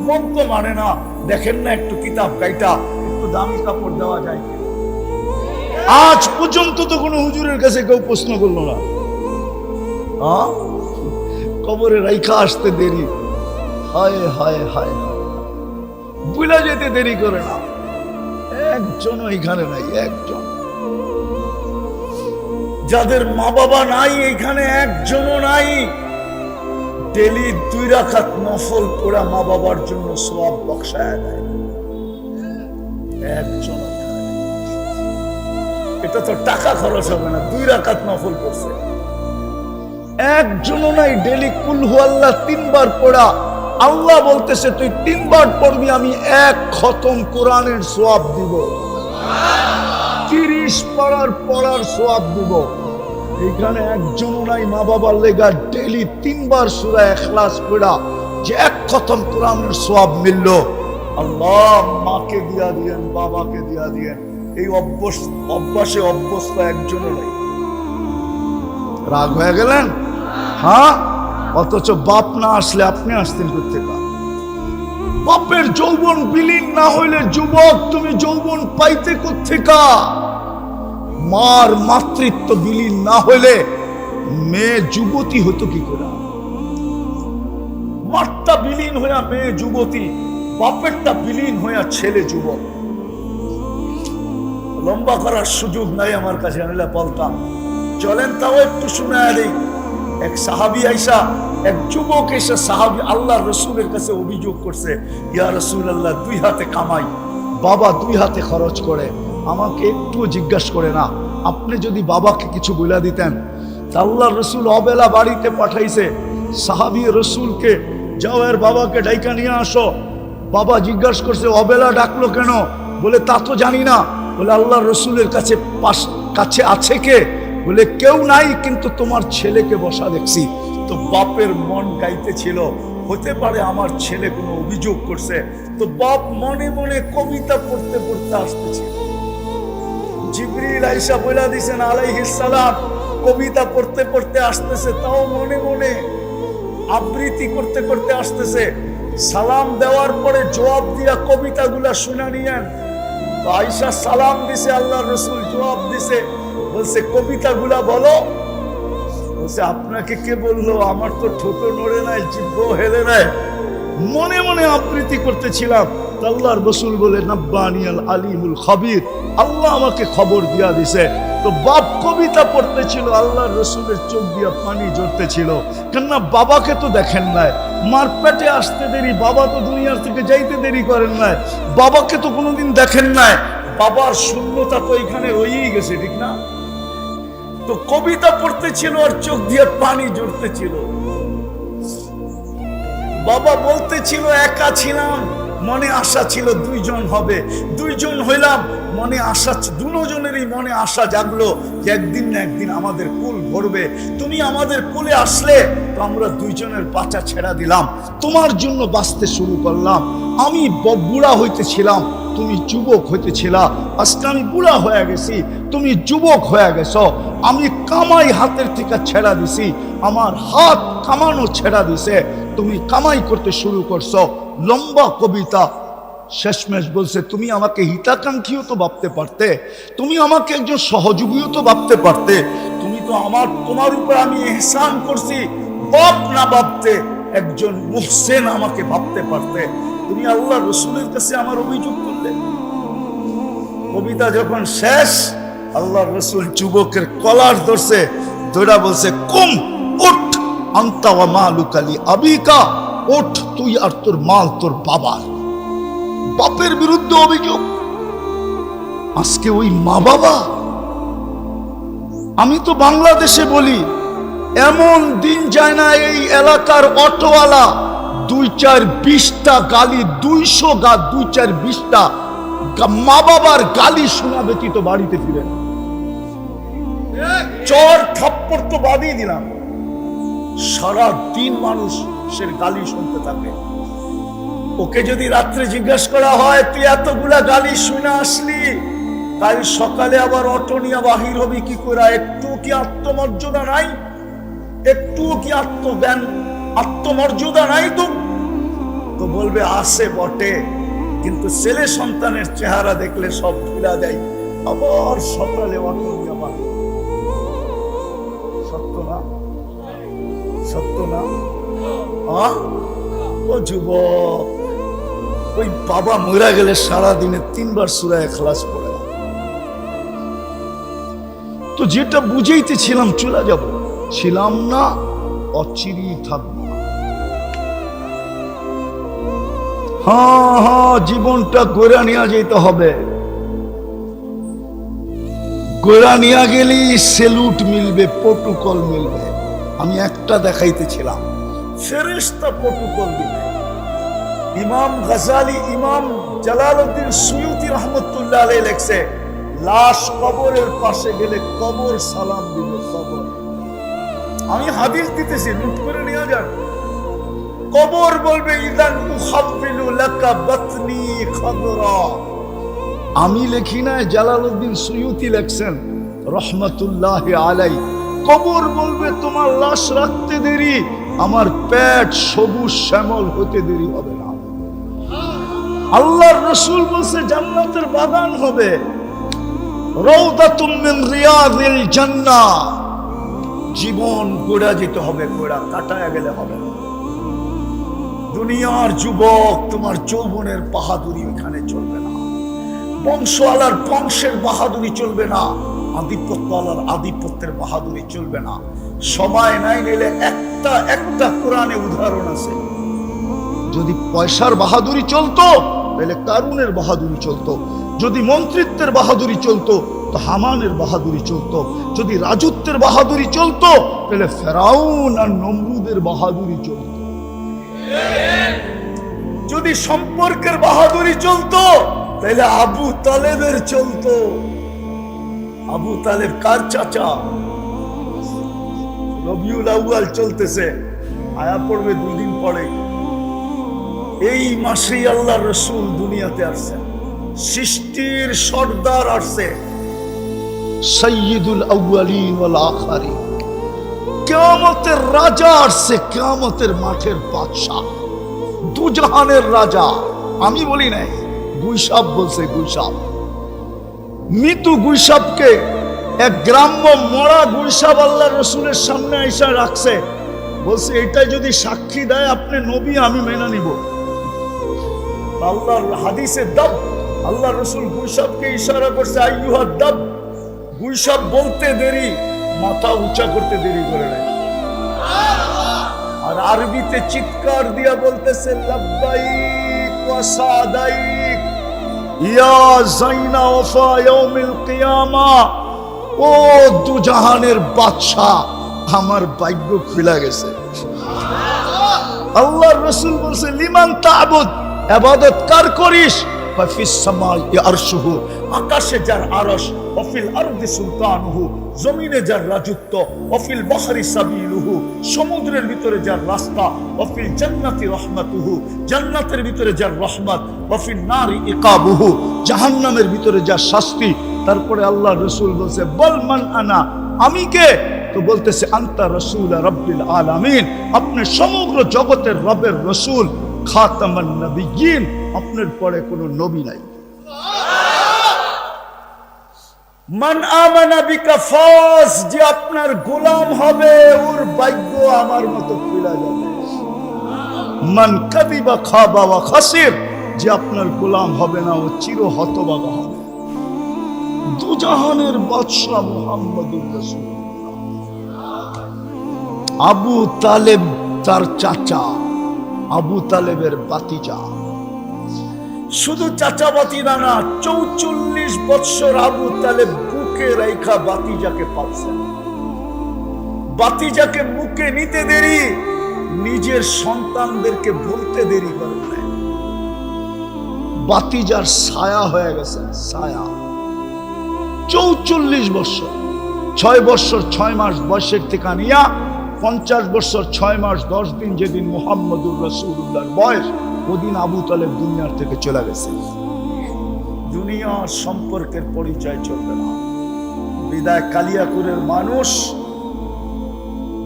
মন তো মানে না, দেখেন না একটু কিতাব কাইটা একটু দামি কাপড় দেওয়া যায়। আজ পর্যন্ত তো কোনো হুজুরের কাছে কেউ প্রশ্ন করলো না। কবরে রাইখা আসতে দেরি, হায় হায় হায় হায়, বুলা যেতে দেরি করে না, একজনও এখানে নাই, একজন। যাদের মা বাবা নাই এখানে একজনও নাই, ডেলি 2 রাকাত নফল পড়া মা বাবার জন্য সওয়াব বখশায়া দেয়, একজন। এটা তো টাকা খরচ হবে না, 2 রাকাত নফল পড়ছে, একজনও নাই। ডেলি কুল হু আল্লাহ 3 বার পড়া, আল্লাহ বলতেছে তুই 3 বার পড়বি, আমি 1 খতম কোরআনের সওয়াব দিব, 30 পড়ার সওয়াব দিব। এখানে একজনও নাই মা বাবার লেগা ডেলি 3 বার সূরা ইখলাস পড়া, যে 1 খতম কোরআনের সওয়াব মিলল। আল্লাহ মাকে দিয়া দিয়েন, বাবাকে দিয়া দিয়েন, এই অভ্যাসে অভ্যস্ত একজনও নাই। রাগ হয়ে গেলেন? হ্যাঁ, অথচ বাপ না আসলে আপনি আসতেন কোত্থেকে? বাপের যৌবন বিলীন না হইলে যুবক তুমি যৌবন পাইতে কোত্থেকে? মার মাতৃত্ব বিলীন না হইলে মেয়ে যুবতী হতো কি করে? মারটা বিলীন হইয়া মেয়ে যুবতী, বাপেরটা বিলীন হইয়া ছেলে যুবক। লম্বা করার সুযোগ নাই আমার কাছে, আমি বলতাম চলেন তাও একটু শুনায়া দেই। এক সাহাবী আইসা, এক যুবক এসে সাহাবী আল্লাহর রাসূলের কাছে অভিযোগ করছে, ইয়া রাসূলুল্লাহ 2 হাতে কামাই, বাবা 2 হাতে খরচ করে, আমাকে একটুও জিজ্ঞাসা করে না, আপনি যদি বাবাকে কিছু বলে দিতেন। আল্লাহর রাসূল অবেলা বাড়িতে পাঠাইছে সাহাবী রাসূলকে, যাও এর বাবাকে ডাইকা নিয়ে আসো। বাবা জিজ্ঞাসা করছে অবেলা ডাকলো কেন? বলে তা তো জানি না। বলে আল্লাহর রাসূলের কাছে আছে কে? বলে কেউ নাই, কিন্তু তোমার ছেলেকে বসা দেখছি। তো বাপের মন গাইতেছিল, হতে পারে আমার ছেলে কোনো অভিযোগ করছে। তো বাপ মনে মনে কবিতা পড়তে পড়তে আসতেছে। জিবরিল আইসা বলে দিয়েছেন আলাইহিস সালাম, কবিতা পড়তে পড়তে আসতেছে, তাও মনে মনে আবৃত্তি করতে করতে আসতেছে। সালাম দেওয়ার পরে জবাব দিয়া কবিতাগুলা শুনা নিয়েন। তো আয়েশা সালাম দিছে, আল্লাহর রাসূল জবাব দিছে, বলছে কবিতাগুলা বলো। বলছে আপনাকে কে বললো? আমার তো ঠোঁট নড়ে নাই, জিহ্বা হেলে নাই, মনে মনে আবৃত্তি করতেছিলাম। আল্লাহর রাসূল বলে নাব্বানিয়াল আলিমুল খাবীর, আল্লাহ আমাকে খবর দিয়া দিছে। তো বাপ কবিতা পড়তেছিল, আল্লাহর রাসূলের চোখ দিয়া পানি ঝরতেছিল। কেননা বাবাকে তো দেখেন নাই, মার পেটে আসতে দেরি, বাবা তো দুনিয়ার থেকে যাইতে দেরি করেন নাই, বাবাকে তো কোনোদিন দেখেন নাই, বাবার শূন্যতা তো এখানে রয়েই গেছে, ঠিক না? তো কবিতা পড়তেছিল আর চোখ দিয়ে পানি ঝরতেছিল। বাবা বলতেছিল একা ছিলাম, মনে আশা ছিল দুইজন হবে, দুইজন হইলাম, মনে আশা, দুজনেরই মনে আশা জাগলো যে একদিন না একদিন আমাদের কুল ভরবে। তুমি আমাদের কুলে আসলে তো আমরা দুইজনের বাচ্চা ছেড়া দিলাম, তোমার জন্য বাঁচতে শুরু করলাম। আমি বুড়া হইতেছিলাম, তুমি যুবক হইতেছিলা, আজকে আমি বুড়া হয়ে গেছি, তুমি যুবক হয়ে গেছো। আমি কামাই হাতের থেকে ছেড়া দিছি, আমার হাত কামানো ছেড়া দিছে, তুমি কামাই করতে শুরু করছো। লম্বা কবিতা, শেষমেশ বলছে তুমি আমাকে হিতাকাঙ্ক্ষীও তো ভাবতে পারতে, তুমি আমাকে একজন সহযোগীও তো ভাবতে পারতে, তুমি তো তোমার উপর আমি ইহসান করছি, বাপ না ভাবতে একজন মুহসিন আমাকে ভাবতে পারতে। তুমি আল্লাহ রসুলের কাছে আমার অভিযোগ করলে। কবিতা যখন শেষ, আল্লাহ রসুল যুবকের কলার ধরছে, ধরা বলছে কুম উঠ, আনতা ওয়া মালুকা লি আবিকা, উঠ তুই আর তোর মাল তোর বাবার। বাপের বিরুদ্ধে অভিযোগ। আজকে ওই মা বাবা, আমি তো বাংলাদেশে বলি এমন দিন যায় না এই এলাকার অটোওয়ালা 2-4-20টা গালি, 200-2-4-20টা মা বাবার গালি শোনা ব্যতীত বাড়িতে ফিরে না। চর থাপ্পড় তো বাদই দিলাম, সারা দিন মানুষ সে গালি শুনতে থাকে। ওকে যদি রাত্রে জিজ্ঞাসা করা হয় তুই এতগুলা গালি শুনে আসলি, কাল সকালে আবার অটো নিয়ে বাহির হবি কি করে? একটু কি আত্মমর্যাদা নাই? একটু কি আত্মমর্যাদা নাই? তো বলবে আছে বটে, কিন্তু ছেলে সন্তানের চেহারা দেখলে সব ভুলা যায়, আবার সকালে অটো নিয়ে বাহির। সত্য না? সত্য না? ও যুবক, ওই বাবা মরা গেলে সারাদিনে 3 বার সূরা ইখলাস পড়ে। তো যেটা বুঝাইতেছিলাম চলে যাব, ছিলাম না, অচিরি থাকবো। হ্যাঁ, জীবনটা গোড়া নিয়ে যেতে হবে। গোড়া নিয়ে গেলেই সেলুট মিলবে, প্রটোকল মিলবে। আমি একটা দেখাইতেছিলাম, ফেরেশতা প্রটোকল দিবে। ইমাম গাজালি, ইমাম জালালউদ্দিন সুয়ুতি রহমতুল্লাহ আলাইহি লেখছে, লাশ কবরের পাশে গেলে কবর সালাম দিবে। কবর, আমি হাদিস দিতেছি, নোট করে নিয়ে যান। কবর বলবে ইদান উখাব্বিলু লাকা বাতনি খাদরা। আমি লেখি না, জালালউদ্দিন সুয়ুতি লেখছেন রহমতুল্লাহ আলাইহি। কবর বলবে তোমার লাশ রাখতে দেরি, আমার পেট সবুজ শ্যামল হতে দেরি হবে না। আল্লাহর রাসূল বলছে জান্নাতের বাগান হবে, রাউদাতুম মিন রিয়াদিল জান্নাহ। জীবন গোড়া যেতে হবে, গোড়া কাটায়া গেলে হবে না। দুনিয়ার যুবক, তোমার যৌবনের বাহাদুরি এখানে চলবে না, বংশওয়ালার বংশের বাহাদুরি চলবে না, আধিপত্যওয়ালার আধিপত্যের বাহাদুরি চলবে না। সময় নাই নিলে একটা কোরআনে উদাহরণ আছে। যদি পয়সার বাহাদুরি চলতো তাহলে কারুনের বাহাদুরি চলতো, যদি মন্ত্রিত্বের বাহাদুরি চলতো তো হামানের বাহাদুরি চলতো, যদি রাজত্বের বাহাদুরি চলতো তাহলে ফেরাউন আর নমরুদের বাহাদুরি চলতো, যদি সম্পর্কের বাহাদুরি চলতো তাহলে আবু তালেবের চলতো। আবু তালেব কার চাচা? রবিউল আউয়াল চলতেছে, আয়া পড়বে 2 দিন পরে। এই মাসেই আল্লাহর রাসূল দুনিয়াতে আসছে, সৃষ্টির সর্দার আসছে, সাইয়্যিদুল আউয়ালিন ওয়াল আখিরিন। কিয়ামতের রাজা আসছে, কিয়ামতের মাঠের বাদশা, দুজাহানের রাজা। আমি বলি নাই, গুইসাব বলছে। গুইসাব, মৃত্যু গুইসাবকে, এক গ্রাম্য মরা গুইসাব আল্লাহর রাসূলের সামনে আইসা রাখছে, বলছে এটা যদি সাক্ষী দেয় আপনি নবী, আমি মেনে নিব। আল্লাহর হাদিসে দাব, আল্লাহর রাসূল গুইসাবকে ইশারা করছে আইয়ুহা দাব। গুইসাব বলতে দেরি, মাথা উঁচা করতে দেরি করে নাই। আর আরবিতে চিৎকার দিয়া বলতেছে লাব্বাইক ওয়া সাদাইক ইয়া যাইনা ওয়াফা ইয়াউমিল কিয়ামা। ও দুজাহানের বাদশা, আমার ভাগ্য খুলে গেছে। আল্লাহর রাসূল বলছে লিমান তা'বুদ, ইবাদত কার করিস? ফাফিস সামাই আরশুহু, আকাশে যার আরশ, ওয়াফিল আরদি সুলতানুহু, জমিনে যার রাজত্ব, ওয়াফিল বাহরি সাবিলুহু, সমুদ্রের ভিতরে যার রাস্তা, ওয়াফিল জান্নাতি রাহমাতুহু, জান্নাতের ভিতরে যার রহমত, ওয়াফিল নারি ইকাবুহু, জাহান্নামের ভিতরে যার শাস্তি। তারপরে আল্লাহ রাসূল বলছে বল মান আনা, আমি কে? তো বলতেছে আনতা রাসূল রাব্বিল আলামিন, আপনি সমগ্র জগতের রবের রাসূল, খাতামান নবিয়্যিন, আপনার পরে কোনো নবী নাই। মান আমানা বিকা ফাজ, যে আপনার গোলাম হবে ওর ভাগ্য আমার মতো খুলে যাবে। মান কাযিবা খাবা ওয়া খাসির, যে আপনার গোলাম হবে না ও চির হতভাগা হবে। দুজাহানের বাদশা মুহাম্মদুর রাসূলুল্লাহ। আবু তালেব তার চাচা, আবু তালেবের বাতিজা, শুধু চাচা বাতিজা না, 44 বছর আবু তালেব বুকে রাইখা বাতিজাকে পালছেন। বাতিজাকে মুখে নিতে দেরি, নিজের সন্তানদেরকে বলতে দেরি করেন নাই। বাতিজার ছায়া হয়ে গেছেন, ছায়া। 44 বছর, 6 বছর 6 মাস বয়সের থেকে নিয়া 50 বছর 6 মাস 10 দিন যেদিন মুহাম্মদুর রাসূলুল্লাহর বয়স, ওদিন আবু তালেব দুনিয়ার থেকে চলে গেছে। দুনিয়ার সম্পর্কের পরিচয় চলবে না। বিদায় কালিয়াকুরের মানুষ,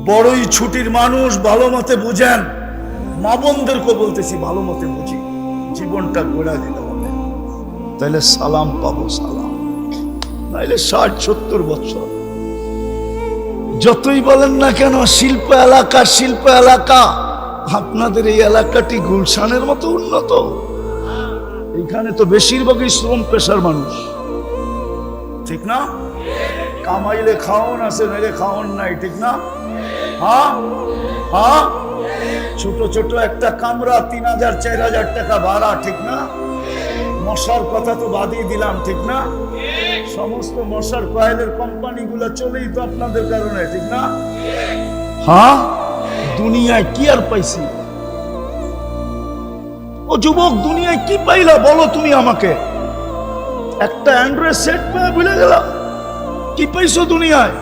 বড়ই ছুটির মানুষ, ভালো মতে বুঝেন। মা বোনদেরকে বলতেছি ভালো মতে বুঝি, জীবনটা গড়া দিতে হবে, তাইলে সালাম পাবো, সালাম। নাইলে 60-70 বছর যতই বলেন না কেন শিল্প এলাকা, শিল্প এলাকা, আপনাদের এই এলাকাটি গুলশানের মতো উন্নত? এখানে তো বেশিরভাগই শ্রম পেশার মানুষ, ঠিক না? কামাইলে খাওন আছে, নাইলে খাওন নাই, ঠিক না? হ্যাঁ হ্যাঁ, ছোট ছোট একটা কামরা 3000-4000 টাকা ভাড়া, ঠিক না? মশার কথা তো বাদই দিলাম, ঠিক না? সমস্ত মশার কয়েলের কোম্পানিগুলো চলেই তো আপনাদের কারণে, ঠিক না? হ্যাঁ, দুনিয়ায় কি আর পাইছি? ও যুবক, দুনিয়ায় কি পাইলা বলো তুমি আমাকে? একটা অ্যান্ড্রয়েড সেট পেয়ে ভুলে গেলাম। কি পাইছো দুনিয়ায়?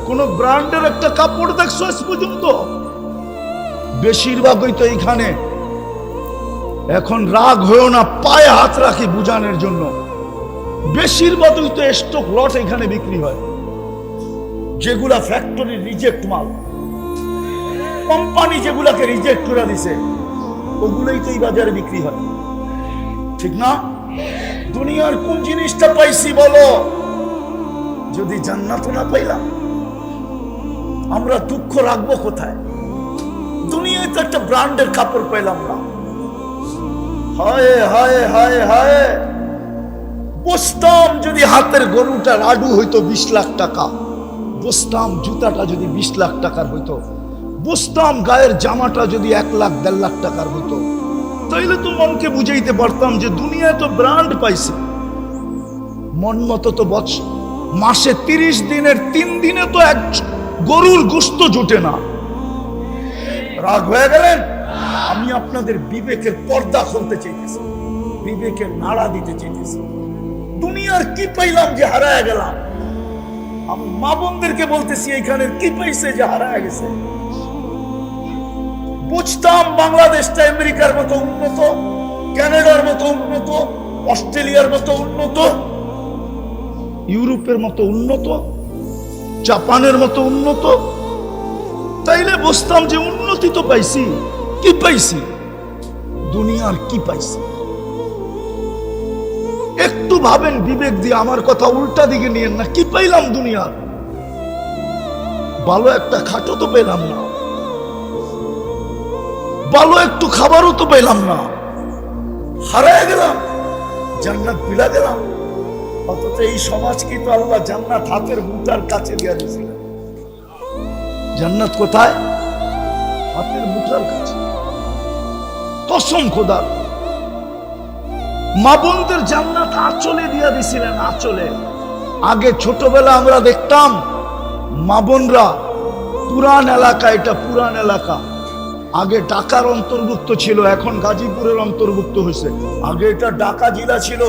কোন ব্র্যান্ডের একটা কাপড় দেখছো আজ পর্যন্ত? বেশিরভাগই তো এইখানে। এখন রাগ হয়েও না, পায়ে হাত রাখি বুঝানোর জন্য। বেশিরভাগই তো স্টক লট এখানে বিক্রি হয়, যেগুলা ফ্যাক্টরি রিজেক্ট মাল, কোম্পানি যেগুলাকে রিজেক্ট করে দিছে, ওগুলোই তো এই বাজারে বিক্রি হয়, ঠিক না? দুনিয়ার কোন জিনিসটা পাইছি বলো? যদি জান্নাত না পাইলাম, আমরা দুঃখ রাখবো কোথায়? দুনিয়ায় তো একটা ব্র্যান্ডের কাপড় পাইলাম না। হায় হায় হায় হায়, বসতাম যদি হাতের গরুটা লাডু হইতো 20 লাখ টাকা, বসতাম জুতাটা যদি 20 লাখ টাকার হইতো, বসতাম গায়ের জামাটা যদি 1 লাখ 1.5 লাখ টাকার হইতো, তাইলে তো মনকে বুঝাইতে পারতাম যে দুনিয়ায় তো ব্র্যান্ড পাইছে। মন মতো তো মাসে 30 দিনের 3 দিনে তো এক গরুর গোশত জুটে না। রাগ হয়ে গেলেন? আমি আপনাদের বিবেকের পর্দা খুলতে চাইতেছি, বিবেকের নাড়া দিতে চাইতেছি। দুনিয়ার কি পাইলাম যে হারায় গেলাম? আমি মা বোনদেরকে বলতেছি, এখানের কি পাইছে যে হারায় গেছে? বুঝতাম বাংলাদেশটা আমেরিকার মতো উন্নত, কানাডার মতো উন্নত, অস্ট্রেলিয়ার মতো উন্নত, ইউরোপের মতো উন্নত, জাপানের মতো উন্নত, তাইলে বুঝতাম যে উন্নতি তো পাইছি। কি পাইছি? দুনিয়ার কি পাইছি? একটু ভাবেন বিবেক দিয়ে, আমার কথা উল্টা দিকে নিয়েন না। কি পাইলাম দুনিয়ার? ভালো একটা খাটও তো পেলাম না, ভালো একটু খাবারও তো পেলাম না, হারায় গেলাম, জান্নাত বিলা গেলাম। অথচ এই সমাজকে তো আল্লাহ জান্নাত হাতের মুঠার কাছে দিয়ে দিয়েছিলেন। জান্নাত কোথায়? হাতের মুঠার কাছে। কসম খোদার, মা বোনদের জান্নাত আঁচলে দিয়ে দিয়েছিলেন, আঁচলে। আগে ছোটবেলা আমরা দেখতাম মা বোনরা পুরান এলাকা, এটা পুরান এলাকা, আগে ঢাকার অন্তর্ভুক্ত ছিল, এখন গাজীপুরের অন্তর্ভুক্ত হয়েছে। আগে এটা ঢাকা জেলা ছিল।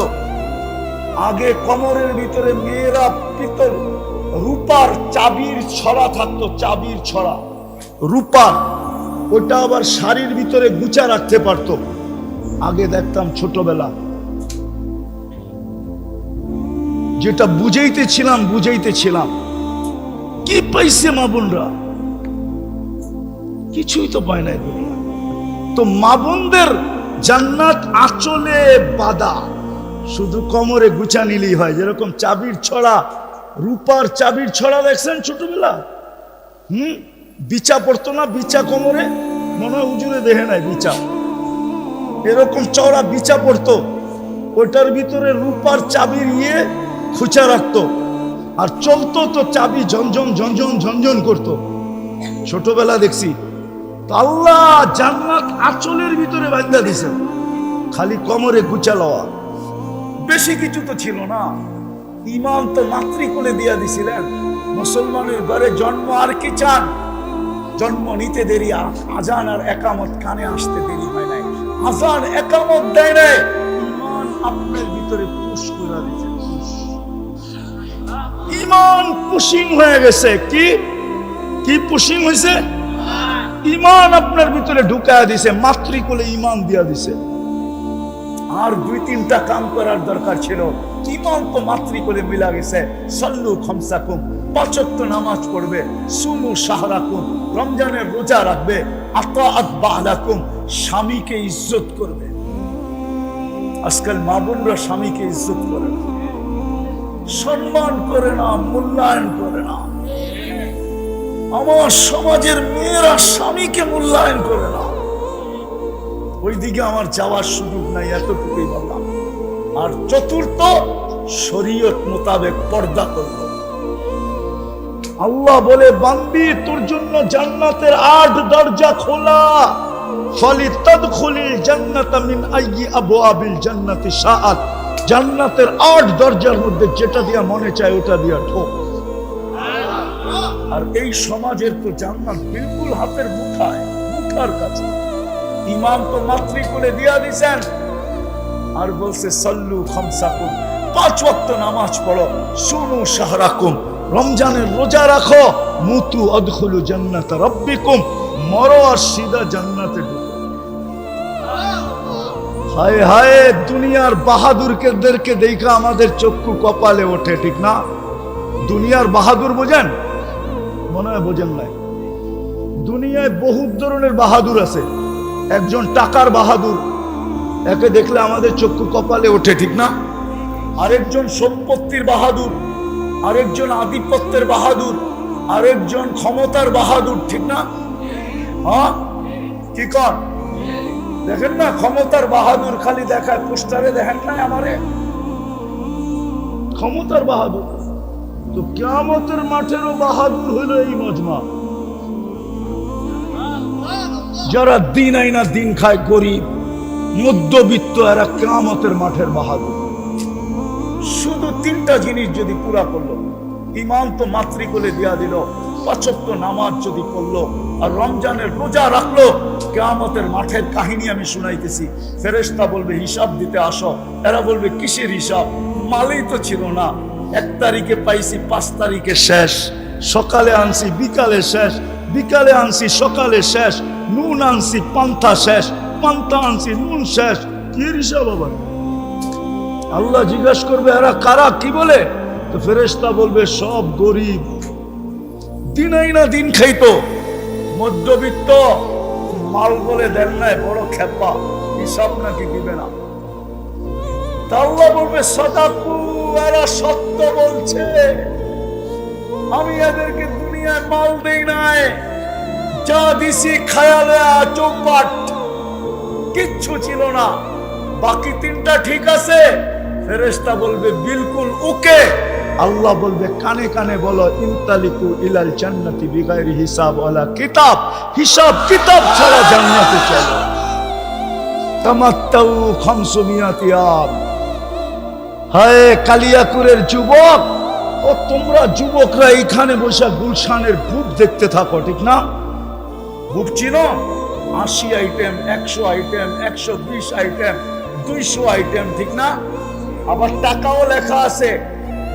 আগে কমরের ভিতরে মেয়েরা পিতল রূপার চাবির ছড়া থাকতো, চাবির ছড়া রূপার, ওটা আবার শাড়ির ভিতরে গুছা রাখতে পারতো। আগে দেখতাম ছোটবেলা, যেটা বুঝাইতেছিলাম কি পাইছে মা বোনরা? কিছুই তো পায় নাই দুনিয়া। তো মা বোনদের জান্নাত আঁচলে বাঁধা, শুধু কোমরে গুছা নিলেই হয়। যেরকম চাবির ছড়া, রূপার চাবির ছড়া দেখছেন ছোটবেলা? বিচা পড়তো না, বিচা কোমরে, মনে হয় হুজুরে দেখে নাই বিচা, এরকম চওড়া বিচা পড়তো, ওটার ভিতরে রূপার চাবির খুচা রাখতো, আর চলতো তো চাবি ঝনঝন ঝনঝন ঝনঝন করতো। ছোটবেলা দেখছি। আল্লাহ জান্নাত আঁচলের ভিতরে বাঁধা দিছে, খালি কোমরে গুছা লওয়া, বেশি কিছু তো ছিল না। ইমাম তো মাতৃকুলে দিয়া দিছিলেন। মুসলমানের ঘরে জন্ম, আর কি চান? জন্ম নিতে দেরি, আজান আর একামত কানে আসতে দেরি হয় নাই। আজান একামত দেয় নাই, ইমান আপনার ভিতরে পুশ করে দিয়েছে। ইমান পুশিং হয়ে গেছে। কি পুশিং হয়েছে? ইমান আপনার ভিতরে ঢুকায়া দিছে, মাতৃকুলে ইমান দিয়া দিছে। আর 2-3টা কাম করার দরকার ছিল। ইমান তো মাতৃকুলে মিলা গেছে। সল্লু খামসাকুম, 5 ওয়াক্ত নামাজ পড়বে, সুমু শাহরাকুম, রমজানের রোজা রাখবে, আতাআত বা'লাকুম, স্বামীকে ইজ্জত করবে। আজকাল মা বোনরা স্বামীকে ইজ্জত করে না, সম্মান করে না, মূল্যায়ন করে না। আমার সমাজের মেয়েরা স্বামীকে মূল্যায়ন করে না। ওইদিকে আমার যাওয়ার সুযোগ নাই, এতটুকুই বললাম। আর চতুর্থ, শরীয়ত মোতাবেক পর্দা করব। আল্লাহ বলে, বান্দি তোর জন্য জান্নাতের 8 দরজা খোলা, ফালিতাদখুলিল জান্নাতা মিন আইয়ি আবওয়াবিল জান্নাতি শাআত। জান্নাতের 8 দরজার মধ্যে যেটা দিয়া মনে চায় ওটা দিয়া ঢোক। আর এই সমাজের তো জান্নাত বিলকুল হাতের মুঠার কাছে। ইমাম তো মাতৃকুলে দিয়া দিছেন, আর বলছে সল্লু খামসাকুম, 5 ওয়াক্ত নামাজ পড়ো, সুনু শাহরাকুম, রমজানের রোজা রাখো, মুতু আদখুলু জান্নাত রাব্বিকুম, মরো আর সিধা জান্নাতে ঢুকো। হায় হায়, দুনিয়ার বাহাদুরদেরকে দেখা আমাদের চক্ষু কপালে ওঠে, ঠিক না? দুনিয়ার বাহাদুর বোঝেন? মনে হয় বোঝেন নাই। দুনিয়ায় বহুত ধরনের বাহাদুর আছে। একজন টাকার বাহাদুর, একে দেখলে আমাদের চক্ষু কপালে ওঠে, ঠিক না? আরেকজন সম্পত্তির বাহাদুর, আরেকজন আধিপত্যের বাহাদুর, আরেকজন ক্ষমতার বাহাদুর, ঠিক না? হ্যাঁ, কি কর? দেখেন না, ক্ষমতার বাহাদুর খালি দেখায় পোস্টারে, দেখেন না আমারে ক্ষমতার বাহাদুর। তো কিয়ামতের মাঠেরও বাহাদুর হইল এই মজমা। যারা দিন আইনা দিন খায়, গরিব মধ্যবিত্ত, এরা কিয়ামতের মাঠের বাহাদুর। শুধু 3টা জিনিস যদি পুরা করলো, ইমান তো মাতৃকুলে দিয়া দিল, 5 ওয়াক্ত নামাজ যদি পড়লো, আর রমজানের রোজা রাখলো, কিয়ামতের মাঠের কাহিনী আমি শুনাইতেছি। ফেরেশতা বলবে হিসাব দিতে আসো। এরা বলবে কিসের হিসাব? মালই তো ছিল না। 1 তারিখে পাইছি, 5 তারিখে শেষ, সকালে আনছি বিকালে শেষ, বিকালে আনছি সকালে শেষ, নুন আনছি পান্তা শেষ, পান্তা আনছি নুন শেষ। কি হিসাব আবার? আল্লাহ জিজ্ঞাসা করবে এরা কারা, কি বলে? তো ফেরেশতা বলবে সব গরিব, দিন আইনা দিন খাইতো, মধ্যবিত্ত, মাল বলে দেন নাই, বড় খেপা, হিসাব নাকি দিবে না। তা আল্লাহ বলবে সাদাকু, এরা সত্য বলছে, আমি এদেরকে দুনিয়ায় মাল দেই নাই, যা দিছি খায়ালে চৌপাট, কিচ্ছু ছিল না। বাকি 3টা ঠিক আছে? ফেরেশতা বলবে বিলকুল ওকে। আল্লাহ বলবে কানে কানে বলো, ইনতালিকু ইলাল জান্নাতি বিগাইরি হিসাব ওয়ালা কিতাব, হিসাব কিতাব ছাড়া জান্নাতে চলো। তামাত্তাউ 500 ইয়াম। হায় কালিয়াকুরের যুবক, ও তোমরা যুবকরা এখানে বসে গুলশানের বুট দেখতে থাকো, ঠিক না? বুট চিনো? 80 আইটেম, 100 আইটেম, 120 আইটেম, 200 আইটেম, ঠিক না? আবার টাকাও লেখা আছে,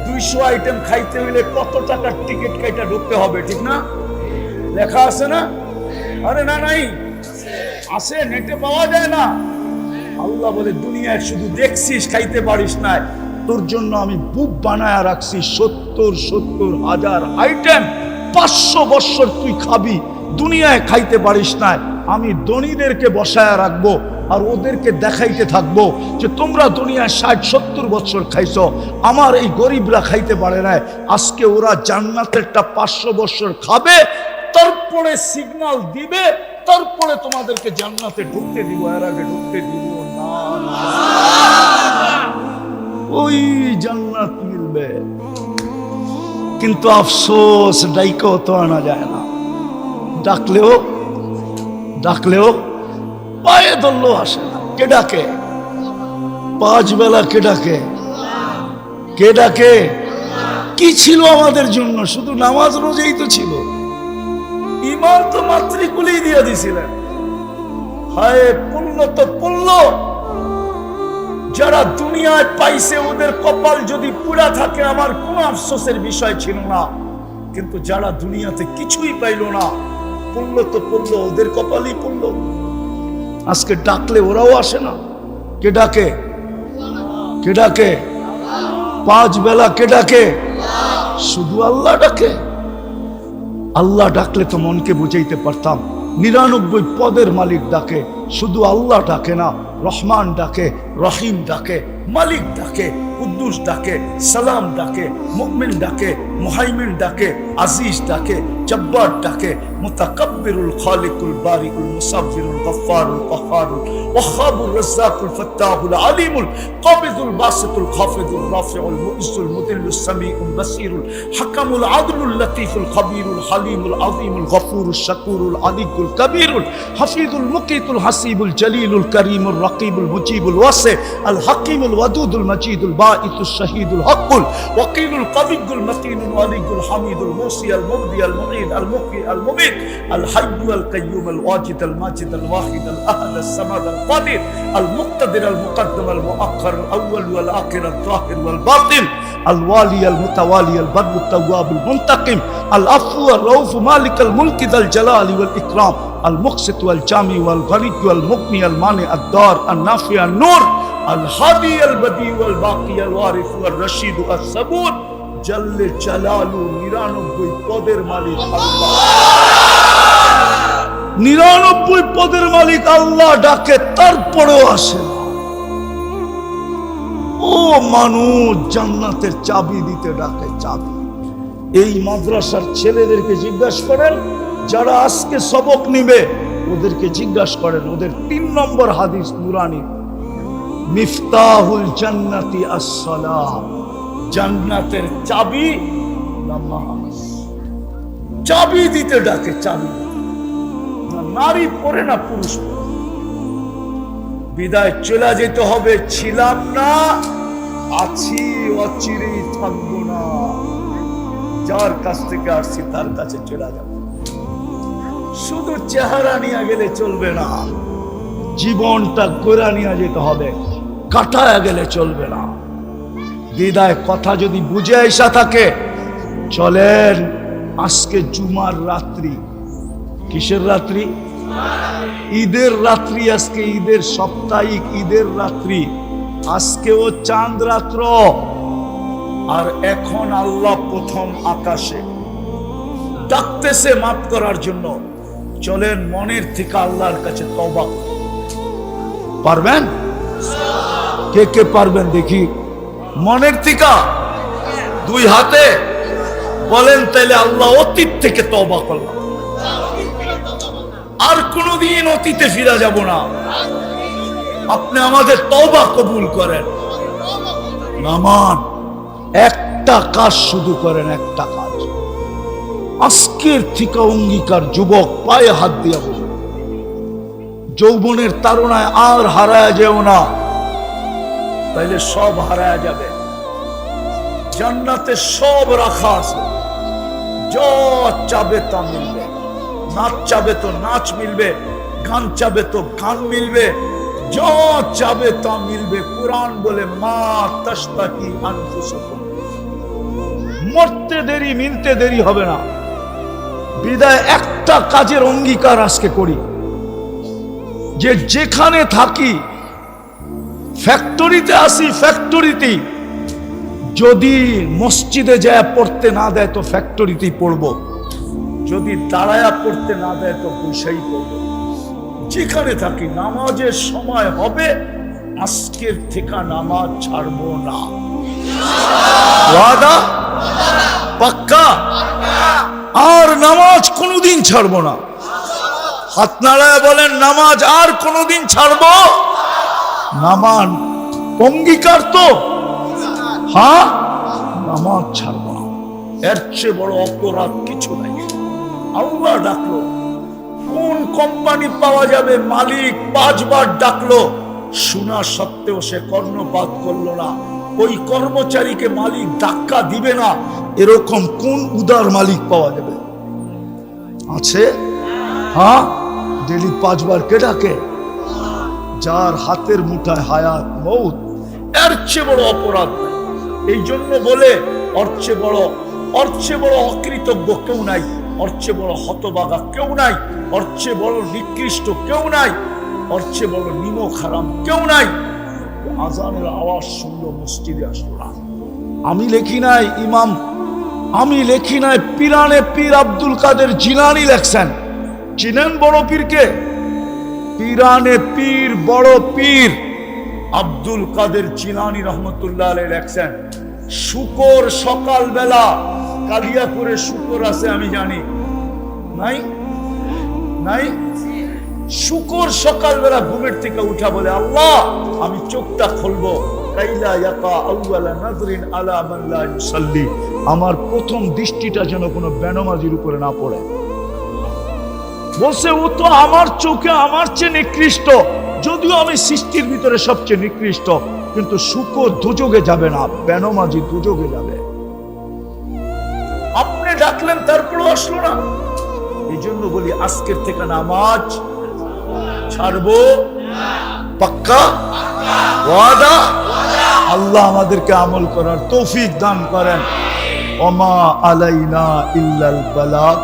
200 আইটেম খাইতে হইলে কত টাকার টিকিট কাইটা ঢুকতে হবে, ঠিক না? লেখা আছে না? আরে না, নাই আছে, নেটে পাওয়া যায় না। আল্লাহ বলে দুনিয়ায় শুধু দেখছিস, খাইতে পারিস না, তোর জন্য আমি বুক বানায়া রাখছি 70,000 আইটেম। 500 বছর তুই খাবি, দুনিয়ায় খাইতে পারিস না, আমি ধনীদেরকে বসায়া রাখবো আর ওদেরকে দেখাইতে থাকবো যে তোমরা দুনিয়ায় 60-70 বছর খাইছো, আমার এই গরিবরা খাইতে পারে না। আজকে ওরা জান্নাতেরটা 500 বছর খাবে, তারপরে সিগন্যাল দিবে, তারপরে তোমাদেরকে জান্নাতে ঢুকতে দিব, এর আগে ঢুকতে দিব না। ওই জান্নাত মিলবে, কিন্তু আফসোস ডাইকেও তো আনা যায় না। ডাকলেও পায়ে ধরলেও আসে না। কে ডাকে? 5 বেলা কে ডাকে? কি ছিল আমাদের জন্য? শুধু নামাজ রোজাই তো ছিল, ইমান তো মাতৃকুলেই দিয়ে দিছিলেন। হায় পুণ্য তো পুণ্য, যারা দুনিয়ায় পাইছে ওদের কপাল যদি পুরা থাকে আমার কোনো আফসোসের বিষয় ছিল না, কিন্তু যারা দুনিয়াতে কিছুই পাইল না, পুণ্য তো পুণ্য, ওদের কপালই পুণ্য। আজকে ডাকলে ওরাও আসে না। কে ডাকে? 5 বেলা কে ডাকে? শুধু আল্লাহ ডাকে। আল্লাহ ডাকলে তো মনকে বুঝাইতে পারতাম। 99 পদের মালিক ডাকে, শুধু আল্লাহ ডাকে না। রহমান ডাকে, রহিম ডাকে, মালিক ডাকে, কুদ্দুস ডাকে, সালাম ডাকে, মুমিন ডাকে, মুহাইমিন ডাকে, আজিজ ডাকে, জব্বার ডাকে, মুতাকাব্বিরুল খালিকুল বারিকুল মুসাব্বিরুল গফফারুল কহ্হারুল ওয়াহ্হাবুর রাজ্জাকুল ফাত্তাহুল আলিমুল কাবিদুল বাসিতুল খাফিদুল রাফিউল মুইসুল মুদিল্লুস সামিউল বাসিরুল হাকামুল আদলুল লতীফুল খবীরুল হালিমুল আযীমুল গফুরুশ শাকুরুল আলিকুল কবীরুল হাফিজুল মুকিতুল হাসিবুল জলিলুল করিমুল রকিবুল মুজিবুল ওয়াসি আল হাকিমুল ওয়াদুদুল মজিদুল বাঈতুশ শাহীদুল হকুল ওয়াকিলুল কবিয়ুল মতিনুল ওয়ালিয়ুল হামিদুল মুসি আল মুবদি আল মুঈদ আল মুকি আল মুমিত আল হাইয়্যু আল কাইয়্যুম আল ওয়াজিদ আল মাজিদ আল ওয়াহিদ আল আহদ আল সামাদ আল কাদির আল মুক্তাদির আল মুকদ্দম আল মুআক্খার আল আউয়াল ওয়াল আখির আল যাহির ওয়াল বাতিন আল ওয়ালি আল মুতাওয়ালি আল বার আল তাওয়াব আল মুনতাকিম আল আফু আল রাউফ মালিক আল মুলক যাল জালালি ওয়াল ইকরাম আল মুকসিত ওয়াল জামি ওয়াল গনিয় ওয়াল মুগনি আল মানি আদ দার আল নাফি আল নূর আল হাদি আল বদি ওয়াল বাকি আল ওয়ারিস ওয়াল রশিদ আল সাবুর জাল্লে জালালু 99 পদের মালিক আল্লাহ। 99 পদের মালিক আল্লাহ ডাকে, তারপরেও আসে না। ও মানুষ জান্নাতের চাবি দিতে ডাকে, চাবি। এই মাদ্রাসার ছেলেদেরকে জিজ্ঞাসা করেন, যারা আজকে সবক নিবে ওদেরকে জিজ্ঞাসা করেন, ওদের 3 নম্বর হাদিস নুরানি, মিফতাহুল জান্নাতি আস-সালাহ, জান্নাতের চাবি নামাজ। চাবি দিতে ডাকে, চাবি। নারী পড়ে না, পুরুষ পড়ে। বিদায় চলে যেতে হবে, ছিলাম না, আছি, অচিরেই থাকবো না। যার কাছ থেকে আসছি তার কাছে চলে যাব। শুধু চেহারা নিয়ে গেলে চলবে না, জীবনটা গোড়া নিয়ে যেতে হবে, কাটায় গেলে চলবে না। বিদায় কথা যদি বুঝে আসা থাকে, চলেন আজকে জুমার রাত্রি। কিসের রাত্রি? ঈদের রাত্রি। আজকে ঈদের সাপ্তাহিক ঈদের রাত্রি, আজকেও চাঁদ রাত্র। আর এখন আল্লাহ প্রথম আকাশে ডাকতেছে মাফ করার জন্য। চলেন মনের থেকে আল্লাহর কাছে তওবা করি। পারবেন? কে কে পারবেন দেখি? মনের থেকে 2 হাতে বলেন, তাইলে আল্লাহ অতীত থেকে তওবা করলাম, আর কোনদিন অতীতে ফিরা যাব না। আপনি আমাদের তওবা কবুল করেন। নামান একটা কাজ শুধু করেন, একটা কাজ। আজকের থেকে অঙ্গীকার, যুবক পায়ে হাত দিয়া বলুন, যৌবনের তাড়নায় আর হারায় যেও না, তাইলে সব হারায় যাবে। জান্নাতে সব রাখা আছে, যা চাবে তা মিলবে, নাচ চাবে তো নাচ মিলবে, গান চাবে তো গান মিলবে, যা চাবে তা মিলবে। কোরআন বলে মা তাশতাকি আনফুসুকুম, মরতে দেরি মিলতে দেরি হবে না। বিদায় একটা কাজের অঙ্গীকার আজকে করি, যে যেখানে থাকি, ফ্যাক্টরিতে আসি, ফ্যাক্টরিতে যদি মসজিদে যায় পড়তে না দেয় তো ফ্যাক্টরিতেই পড়বো, যদি দাঁড়ায়া পড়তে না দেয় তো বসেই পড়বো। যেখানে থাকি নামাজের সময় হবে, আজকের থেকে নামাজ ছাড়বো না। ওয়াদা পাক্কা? আর নামাজ কোনোদিন ছাড়বো না। হাত নাড়ায় বলেন নামাজ আর কোনোদিন ছাড়বো। নামাজ অঙ্গীকার তো, হ্যাঁ নামাজ ছাড়বো না। এর চেয়ে বড় অপরাধ কিছু নাই। আল্লাহ ডাকলো, কোন কোম্পানি পাওয়া যাবে, মালিক 5 বার ডাকলো, শোনা সত্ত্বেও সে কর্ণপাত করলো না। ওই কর্মচারীকে মালিক ধাক্কা দিবে না, এরকম কোন উদার মালিক পাওয়া যাবে? আছে? হ্যাঁ, ডেলি 5 বার কে ডাকে? যার হাতের মুঠায় হায়াত মৌত। এর চেয়ে বড় অপরাধ নাই। এই জন্য বলে ওর চেয়ে বড় অকৃতজ্ঞ কেউ নাই, ওর চেয়ে বড় হতভাগা কেউ নাই, ওর চেয়ে বড় নিকৃষ্ট কেউ নাই, ওর চেয়ে বড় নিমক হারাম কেউ নাই। আজানের আওয়াজ শুনলো, মসজিদে আসলো না। আমি লেখি নাই ইমাম, আমি লেখি নাই, পিরানে পীর আব্দুল কাদের জিলানী লেখছেন। চিনেন বড় পীরকে? পিরানে পীর বড় পীর আব্দুল কাদের জিলানী রহমতুল্লাহ আলাইহি লেখছেন, শুকর সকালবেলা, কালিয়াপুরে শুকর আছে আমি জানি, নাই নাই? শুকর সকালবেলা ঘুমের থেকে উঠা বলে, আল্লাহ আমি চোখটা খুলবো, কাইলা ইয়াকা আউয়ালা নাজরিন আলা মান লা ইউসাল্লি, আমার প্রথম দৃষ্টিটা যেন কোনো বেনামাজির উপরে না পড়ে। বলছে ও তো আমার চোখে আমার চেয়ে নিকৃষ্ট, যদিও আমি সৃষ্টির ভিতরে সবচেয়ে নিকৃষ্ট, কিন্তু শুকর দুযোগে যাবে না, বেনামাজি দুযোগে যাবে। আপনি ডাকলেন তারপরেও আসলো না। এই জন্য বলি আজকের থেকে নামাজ ছাড়বো, পাক্কা ওয়াদা? আল্লাহ আমাদেরকে আমল করার তৌফিক দান করেন। ওমা আলাইনা ইল্লাল বালাগ।